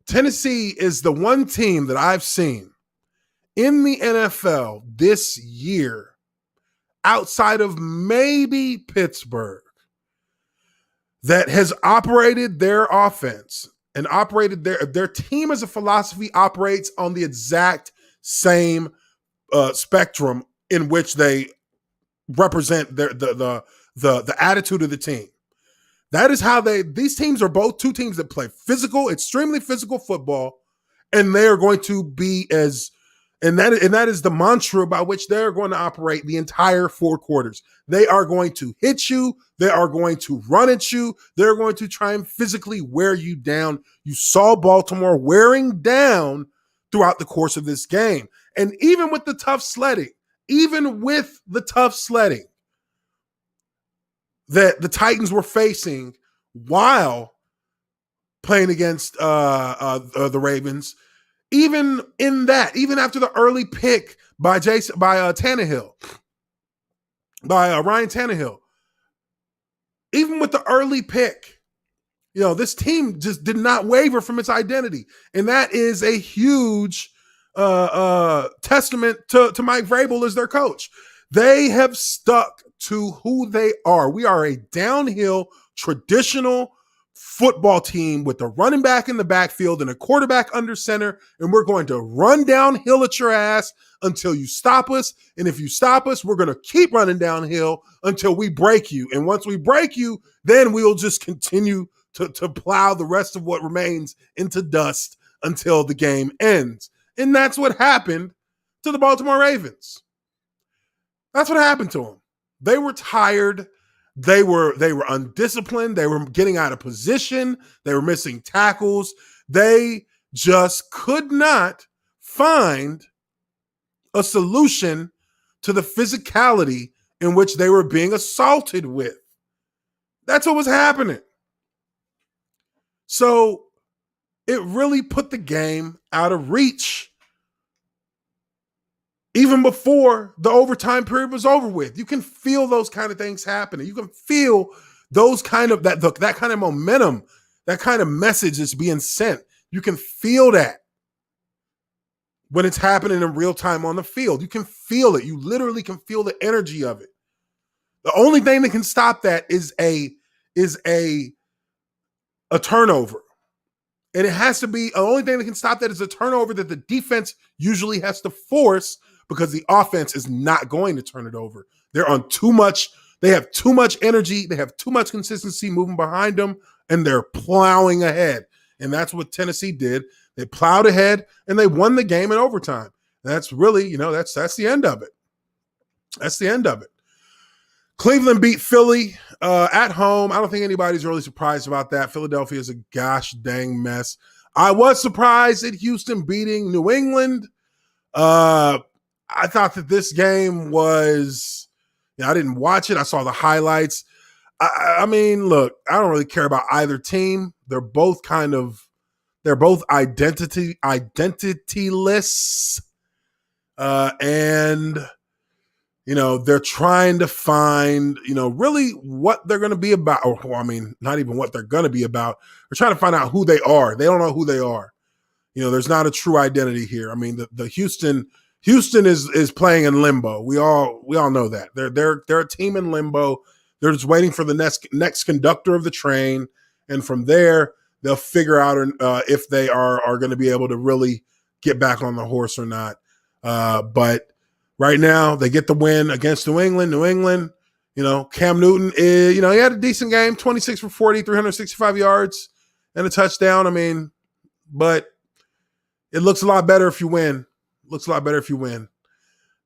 Tennessee is the one team that I've seen in the NFL this year, outside of maybe Pittsburgh, that has operated their offense and operated their team as a philosophy operates on the exact same spectrum in which they represent the attitude of the team. That is how these teams are both two teams that play physical, extremely physical football, And they are going to be and that is the mantra by which they're going to operate the entire 4 quarters. They are going to hit you. They are going to run at you. They're going to try and physically wear you down. You saw Baltimore wearing down throughout the course of this game. And even with the tough sledding that the Titans were facing while playing against the Ravens, even in that, even after the early pick by Ryan Tannehill, even with the early pick, this team just did not waver from its identity. And that is a huge testament to Mike Vrabel as their coach. They have stuck to who they are. We are a downhill, traditional football team with a running back in the backfield and a quarterback under center, and we're going to run downhill at your ass until you stop us. And if you stop us, we're going to keep running downhill until we break you. And once we break you, then we'll just continue to plow the rest of what remains into dust until the game ends. And that's what happened to the Baltimore Ravens. That's what happened to them. They were tired. They were undisciplined. They were getting out of position. They were missing tackles. They just could not find a solution to the physicality in which they were being assaulted with. That's what was happening. So it really put the game out of reach even before the overtime period was over with. You can feel those kind of things happening. You can feel those kind of that kind of momentum, that kind of message that's being sent. You can feel that when it's happening in real time on the field. You can feel it. You literally can feel the energy of it. The only thing that can stop that is a turnover. And it has to be, the only thing that can stop that is a turnover that the defense usually has to force, because the offense is not going to turn it over. They're on too much. They have too much energy. They have too much consistency moving behind them, and they're plowing ahead. And that's what Tennessee did. They plowed ahead, and they won the game in overtime. That's really, that's the end of it. That's the end of it. Cleveland beat Philly at home. I don't think anybody's really surprised about that. Philadelphia is a gosh dang mess. I was surprised at Houston beating New England. I thought that this game was, I didn't watch it. I saw the highlights. I mean, look, I don't really care about either team. They're both identityless. And, they're trying to find, really what they're going to be about. Or, not even what they're going to be about. They're trying to find out who they are. They don't know who they are. There's not a true identity here. I mean, the Houston is playing in limbo. We all know that. They're a team in limbo. They're just waiting for the next conductor of the train, and from there they'll figure out if they are going to be able to really get back on the horse or not. But right now they get the win against New England. New England, Cam Newton is, he had a decent game, 26 for 40, 365 yards and a touchdown. But it looks a lot better if you win. Looks a lot better if you win.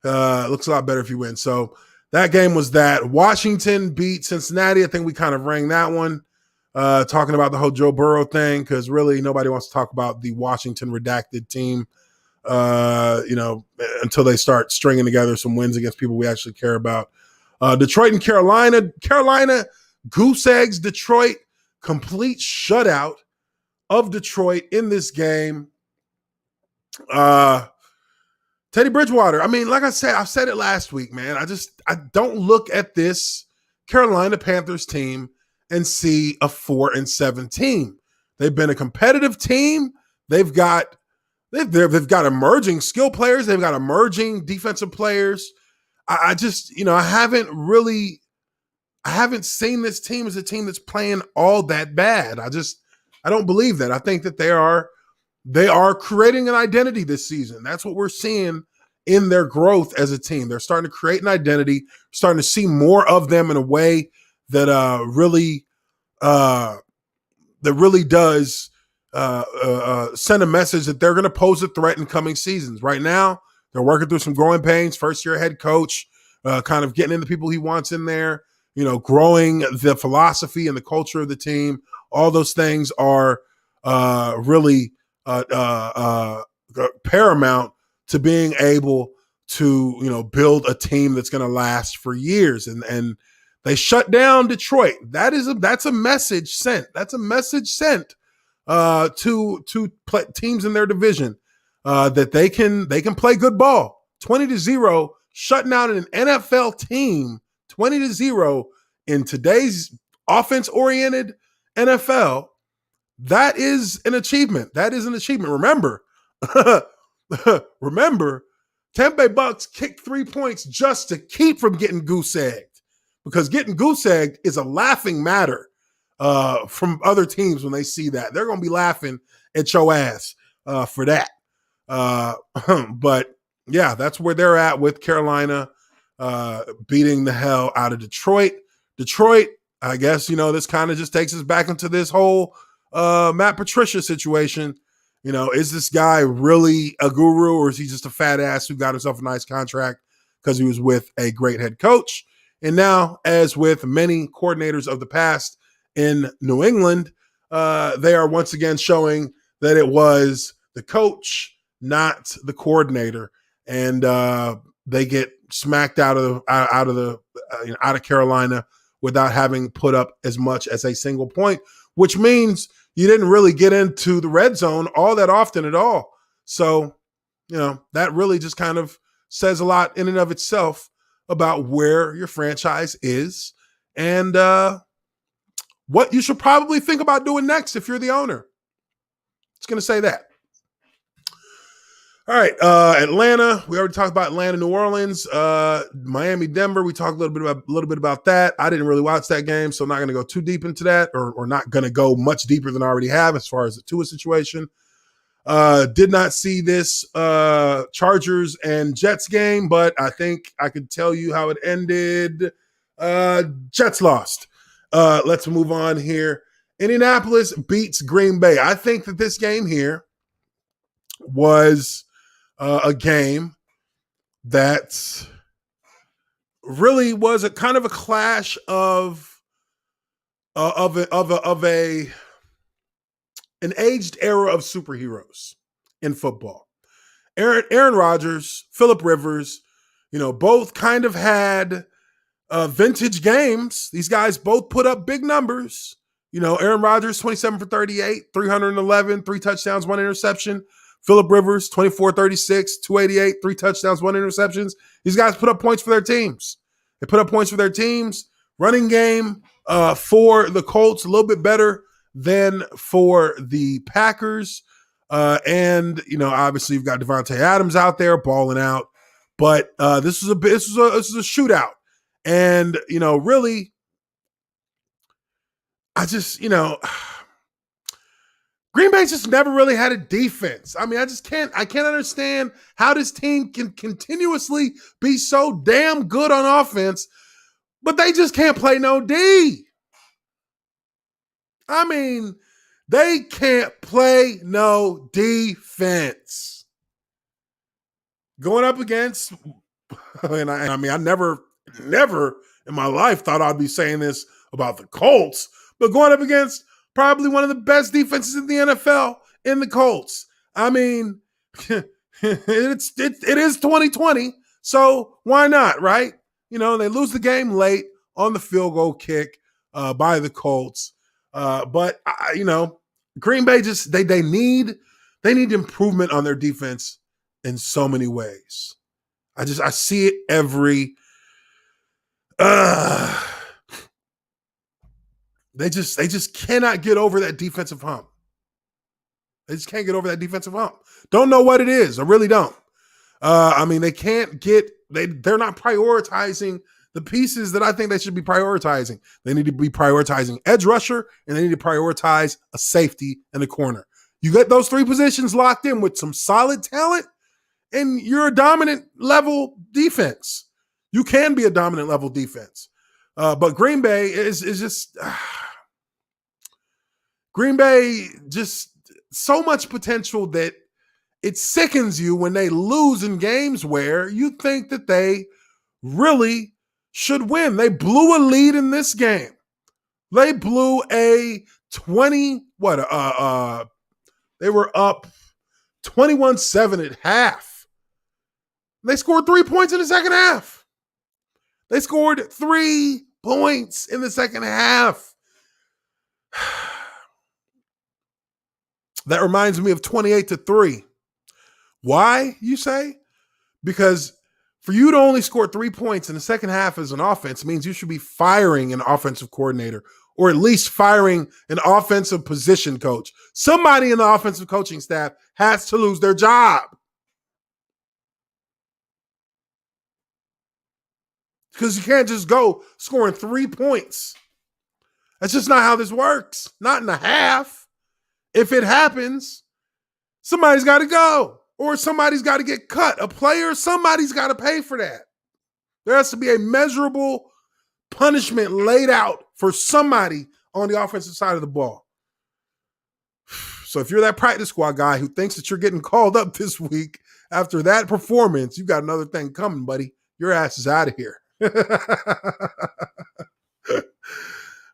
So that game was that. Washington beat Cincinnati. I think we kind of rang that one, talking about the whole Joe Burrow thing, because really nobody wants to talk about the Washington redacted team, until they start stringing together some wins against people we actually care about. Detroit and Carolina. Carolina goose eggs Detroit. Complete shutout of Detroit in this game. Teddy Bridgewater. Like I said, I've said it last week, man. I don't look at this Carolina Panthers team and see a 4-7 team. They've been a competitive team. They've got emerging skill players. They've got emerging defensive players. I haven't seen this team as a team that's playing all that bad. I don't believe that. I think that they are creating an identity this season. That's what we're seeing in their growth as a team. They're starting to create an identity, starting to see more of them in a way that really does send a message that they're going to pose a threat in coming seasons. Right now, they're working through some growing pains. First year head coach, kind of getting in the people he wants in there, growing the philosophy and the culture of the team. All those things are really paramount to being able to, build a team that's going to last for years. And they shut down Detroit. That's a message sent. That's a message sent to teams in their division that they can play good ball. 20-0, shutting out an NFL team 20-0 in today's offense-oriented NFL. That is an achievement. That is an achievement. Remember, Tampa Bay Bucks kicked 3 points just to keep from getting goose-egged, because getting goose-egged is a laughing matter from other teams when they see that. They're going to be laughing at your ass for that. But, yeah, that's where they're at with Carolina beating the hell out of Detroit. Detroit, I guess, this kind of just takes us back into this whole Matt Patricia situation. Is this guy really a guru, or is he just a fat ass who got himself a nice contract because he was with a great head coach? And now, as with many coordinators of the past in New England, they are once again showing that it was the coach, not the coordinator, and they get smacked out of Carolina without having put up as much as a single point, which means you didn't really get into the red zone all that often at all. So, that really just kind of says a lot in and of itself about where your franchise is and what you should probably think about doing next if you're the owner. It's going to say that. All right, Atlanta. We already talked about Atlanta, New Orleans, Miami, Denver. We talked a little bit about that. I didn't really watch that game, so I'm not going to go too deep into that, or not going to go much deeper than I already have as far as the Tua situation. Did not see this Chargers and Jets game, but I think I could tell you how it ended. Jets lost. Let's move on here. Indianapolis beats Green Bay. I think that this game here was a game that really was a kind of a clash of an aged era of superheroes in football. Aaron Rodgers, Phillip Rivers, both kind of had vintage games. These guys both put up big numbers. Aaron Rodgers, 27 for 38, 311, 3 touchdowns, 1 interception. Phillip Rivers, 24-36, 288, 3 touchdowns, 1 interceptions. These guys put up points for their teams. They put up points for their teams. Running game for the Colts, a little bit better than for the Packers. And obviously you've got Devontae Adams out there balling out. But this is a shootout. And, really, I just, Green Bay just never really had a defense. I mean, I can't understand how this team can continuously be so damn good on offense, but they just can't play no D. I mean, they can't play no defense. Going up against, and I never in my life thought I'd be saying this about the Colts, but going up against probably one of the best defenses in the NFL in the Colts. I mean, it is 2020, so why not, right? They lose the game late on the field goal kick by the Colts. But Green Bay just they need improvement on their defense in so many ways. I see it every. They just cannot get over that defensive hump. They just can't get over that defensive hump. Don't know what it is. I really don't. They can't they're not prioritizing the pieces that I think they should be prioritizing. They need to be prioritizing edge rusher, and they need to prioritize a safety and a corner. You get those 3 positions locked in with some solid talent, and you're a dominant level defense. You can be a dominant level defense. But Green Bay is just Green Bay just so much potential that it sickens you when they lose in games where you think that they really should win. They blew a lead in this game. They blew a 20, they were up 21-7 at half. They scored 3 points in the second half. They scored 3 points in the second half. That reminds me of 28-3. Why, you say? Because for you to only score 3 points in the second half as an offense means you should be firing an offensive coordinator, or at least firing an offensive position coach. Somebody in the offensive coaching staff has to lose their job. Because you can't just go scoring 3 points. That's just not how this works. Not in a half. If it happens, somebody's got to go. Or somebody's got to get cut. A player, somebody's got to pay for that. There has to be a measurable punishment laid out for somebody on the offensive side of the ball. So if you're that practice squad guy who thinks that you're getting called up this week after that performance, you got another thing coming, buddy. Your ass is out of here.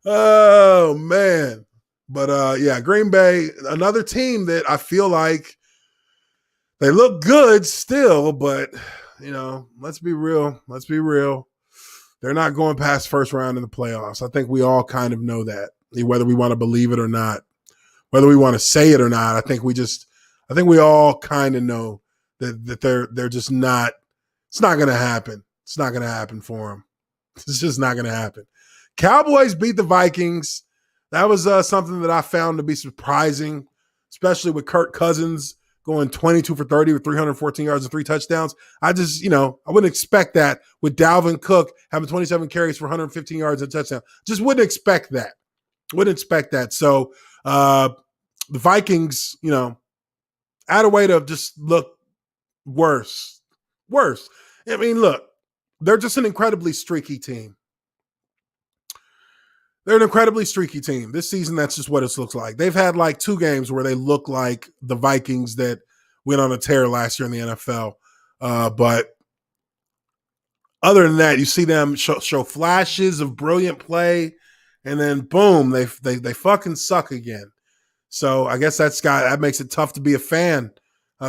Oh, man. But, yeah, Green Bay, another team that I feel like they look good still, but, you know, let's be real. Let's be real. They're not going past first round in the playoffs. I think we all kind of know that, whether we want to believe it or not, whether we want to say it or not. I think we all kind of know that they're just not. It's not going to happen. It's not going to happen for them. It's just not going to happen. Cowboys beat the Vikings. That was something that I found to be surprising, especially with Kirk Cousins going 22 for 30 with 314 yards and 3 touchdowns. I just, I wouldn't expect that with Dalvin Cook having 27 carries for 115 yards and a touchdown. Just wouldn't expect that. Wouldn't expect that. So the Vikings, add a way to just look worse. Worse. I mean, look, they're just an incredibly streaky team. They're an incredibly streaky team. This season, that's just what it looks like. They've had like 2 games where they look like the Vikings that went on a tear last year in the NFL. But other than that, you see them show flashes of brilliant play, and then boom, they fucking suck again. So I guess that makes it tough to be a fan.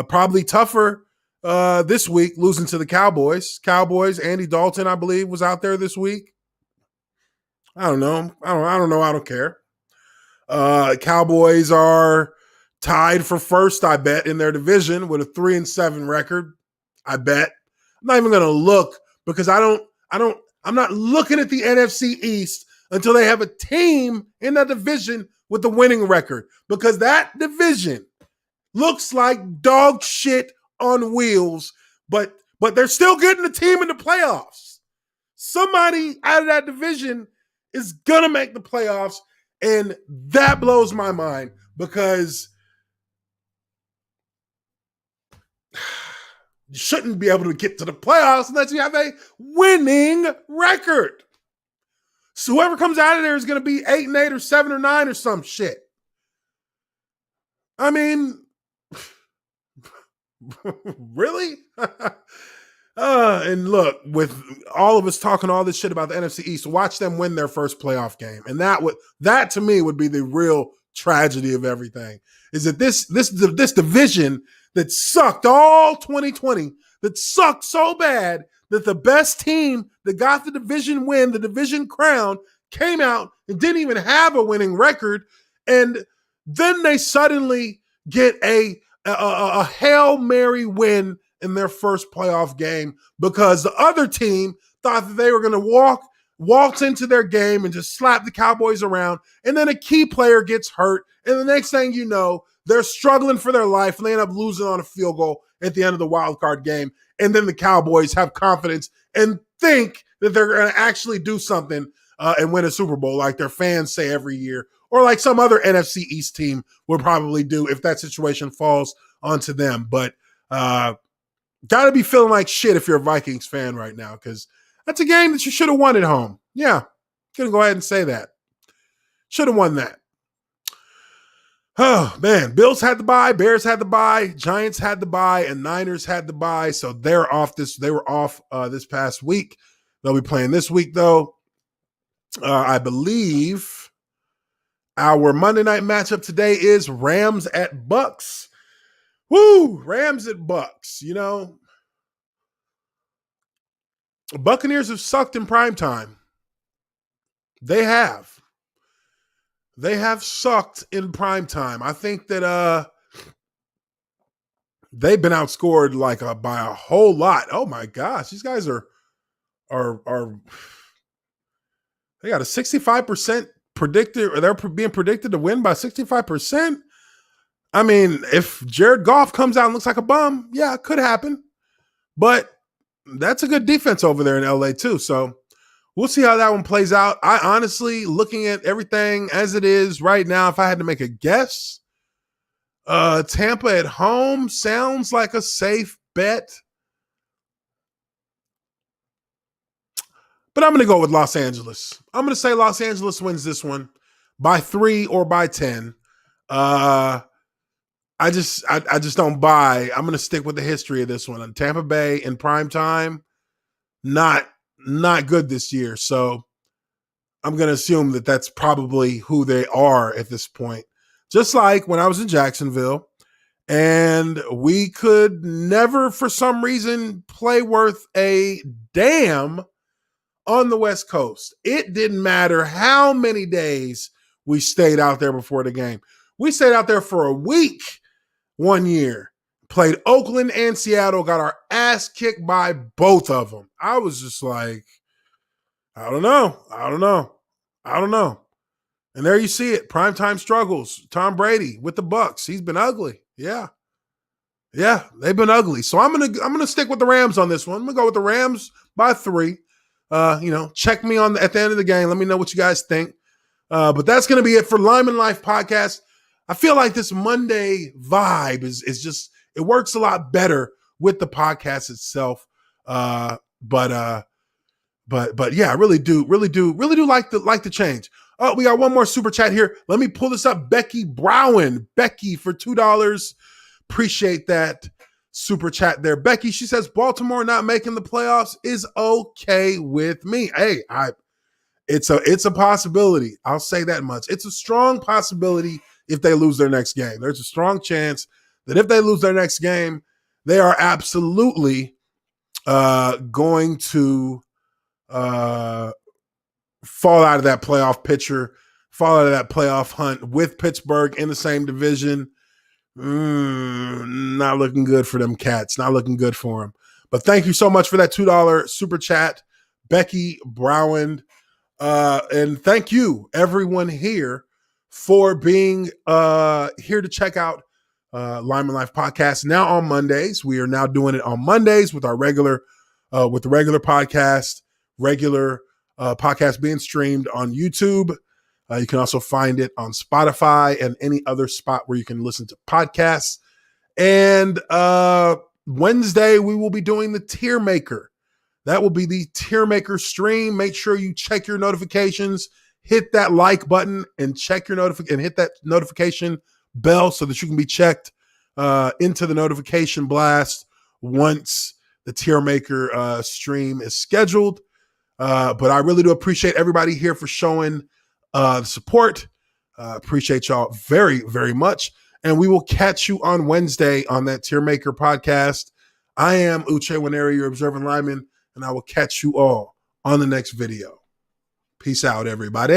Probably tougher this week, losing to the Cowboys. Andy Dalton, I believe, was out there this week. I don't know. I don't know. I don't care. Cowboys are tied for first, I bet, in their division with a 3-7 record. I bet. I'm not even going to look because I'm not looking at the NFC East until they have a team in that division with the winning record, because that division looks like dog shit on wheels, but they're still getting the team in the playoffs. Somebody out of that division is going to make the playoffs, and that blows my mind because you shouldn't be able to get to the playoffs unless you have a winning record. So whoever comes out of there is going to be 8-8 or 7-9 or some shit. I mean, really? And look, with all of us talking all this shit about the NFC East, watch them win their first playoff game. And that to me would be the real tragedy of everything, is that this division that sucked all 2020, that sucked so bad that the best team that got the division win, the division crown, came out and didn't even have a winning record. And then they suddenly get a Hail Mary win in their first playoff game because the other team thought that they were going to waltz into their game and just slap the Cowboys around, and then a key player gets hurt, and the next thing you know, they're struggling for their life, and they end up losing on a field goal at the end of the wild card game, and then the Cowboys have confidence and think that they're going to actually do something and win a Super Bowl like their fans say every year, or like some other NFC East team would probably do if that situation falls onto them. But got to be feeling like shit if you're a Vikings fan right now, because that's a game that you should have won at home. Yeah, going to go ahead and say that. Should have won that. Oh, man. Bills had the bye, Bears had the bye, Giants had the bye, and Niners had the bye. So they're off this. They were off this past week. They'll be playing this week, though. I believe our Monday night matchup today is Rams at Bucks. Woo! Rams at Bucks. You know, Buccaneers have sucked in primetime. They have. They have sucked in primetime. I think that they've been outscored like by a whole lot. Oh my gosh, these guys are they got a 65% predicted, or they're being predicted to win by 65%. I mean, if Jared Goff comes out and looks like a bum, yeah, it could happen. But that's a good defense over there in LA too. So we'll see how that one plays out. I honestly, looking at everything as it is right now, if I had to make a guess, Tampa at home sounds like a safe bet. But I'm going to go with Los Angeles. I'm going to say Los Angeles wins this one by 3 or by 10. I just don't buy. I'm going to stick with the history of this one. And Tampa Bay in prime time, not good this year. So I'm going to assume that that's probably who they are at this point. Just like when I was in Jacksonville and we could never, for some reason, play worth a damn on the West Coast. It didn't matter how many days we stayed out there before the game. We stayed out there for a week one year, played Oakland and Seattle, got our ass kicked by both of them. I was just like, I don't know. And there you see it. Primetime struggles. Tom Brady with the Bucks. He's been ugly. Yeah, they've been ugly. So I'm gonna stick with the Rams on this one. I'm gonna go with the Rams by 3. Check me at the end of the game. Let me know what you guys think. But that's going to be it for Lineman Life podcast. I feel like this Monday vibe is just, it works a lot better with the podcast itself. But yeah, I really do like the change. Oh, we got one more super chat here. Let me pull this up. Becky Browen. Becky for $2. Appreciate that super chat there. Becky, she says Baltimore not making the playoffs is okay with me. Hey, it's a possibility. I'll say that much. It's a strong possibility if they lose their next game. There's a strong chance that if they lose their next game, they are absolutely going to fall out of that playoff picture, fall out of that playoff hunt with Pittsburgh in the same division. Not looking good for them cats. Not looking good for them. But thank you so much for that $2 super chat, Becky Browen. And thank you, everyone here, for being here to check out Lineman Life podcast. Now on Mondays, we are now doing it on Mondays with our regular podcast, podcast being streamed on YouTube. You can also find it on Spotify and any other spot where you can listen to podcasts. And Wednesday, we will be doing the Tier Maker. That will be the Tier Maker stream. Make sure you check your notifications, hit that like button, and check your and hit that notification bell so that you can be checked into the notification blast once the Tier Maker stream is scheduled. But I really do appreciate everybody here for showing the support. Appreciate y'all very, very much. And we will catch you on Wednesday on that Tier Maker podcast. I am Uche Nwaneri, your observant lineman, and I will catch you all on the next video. Peace out, everybody.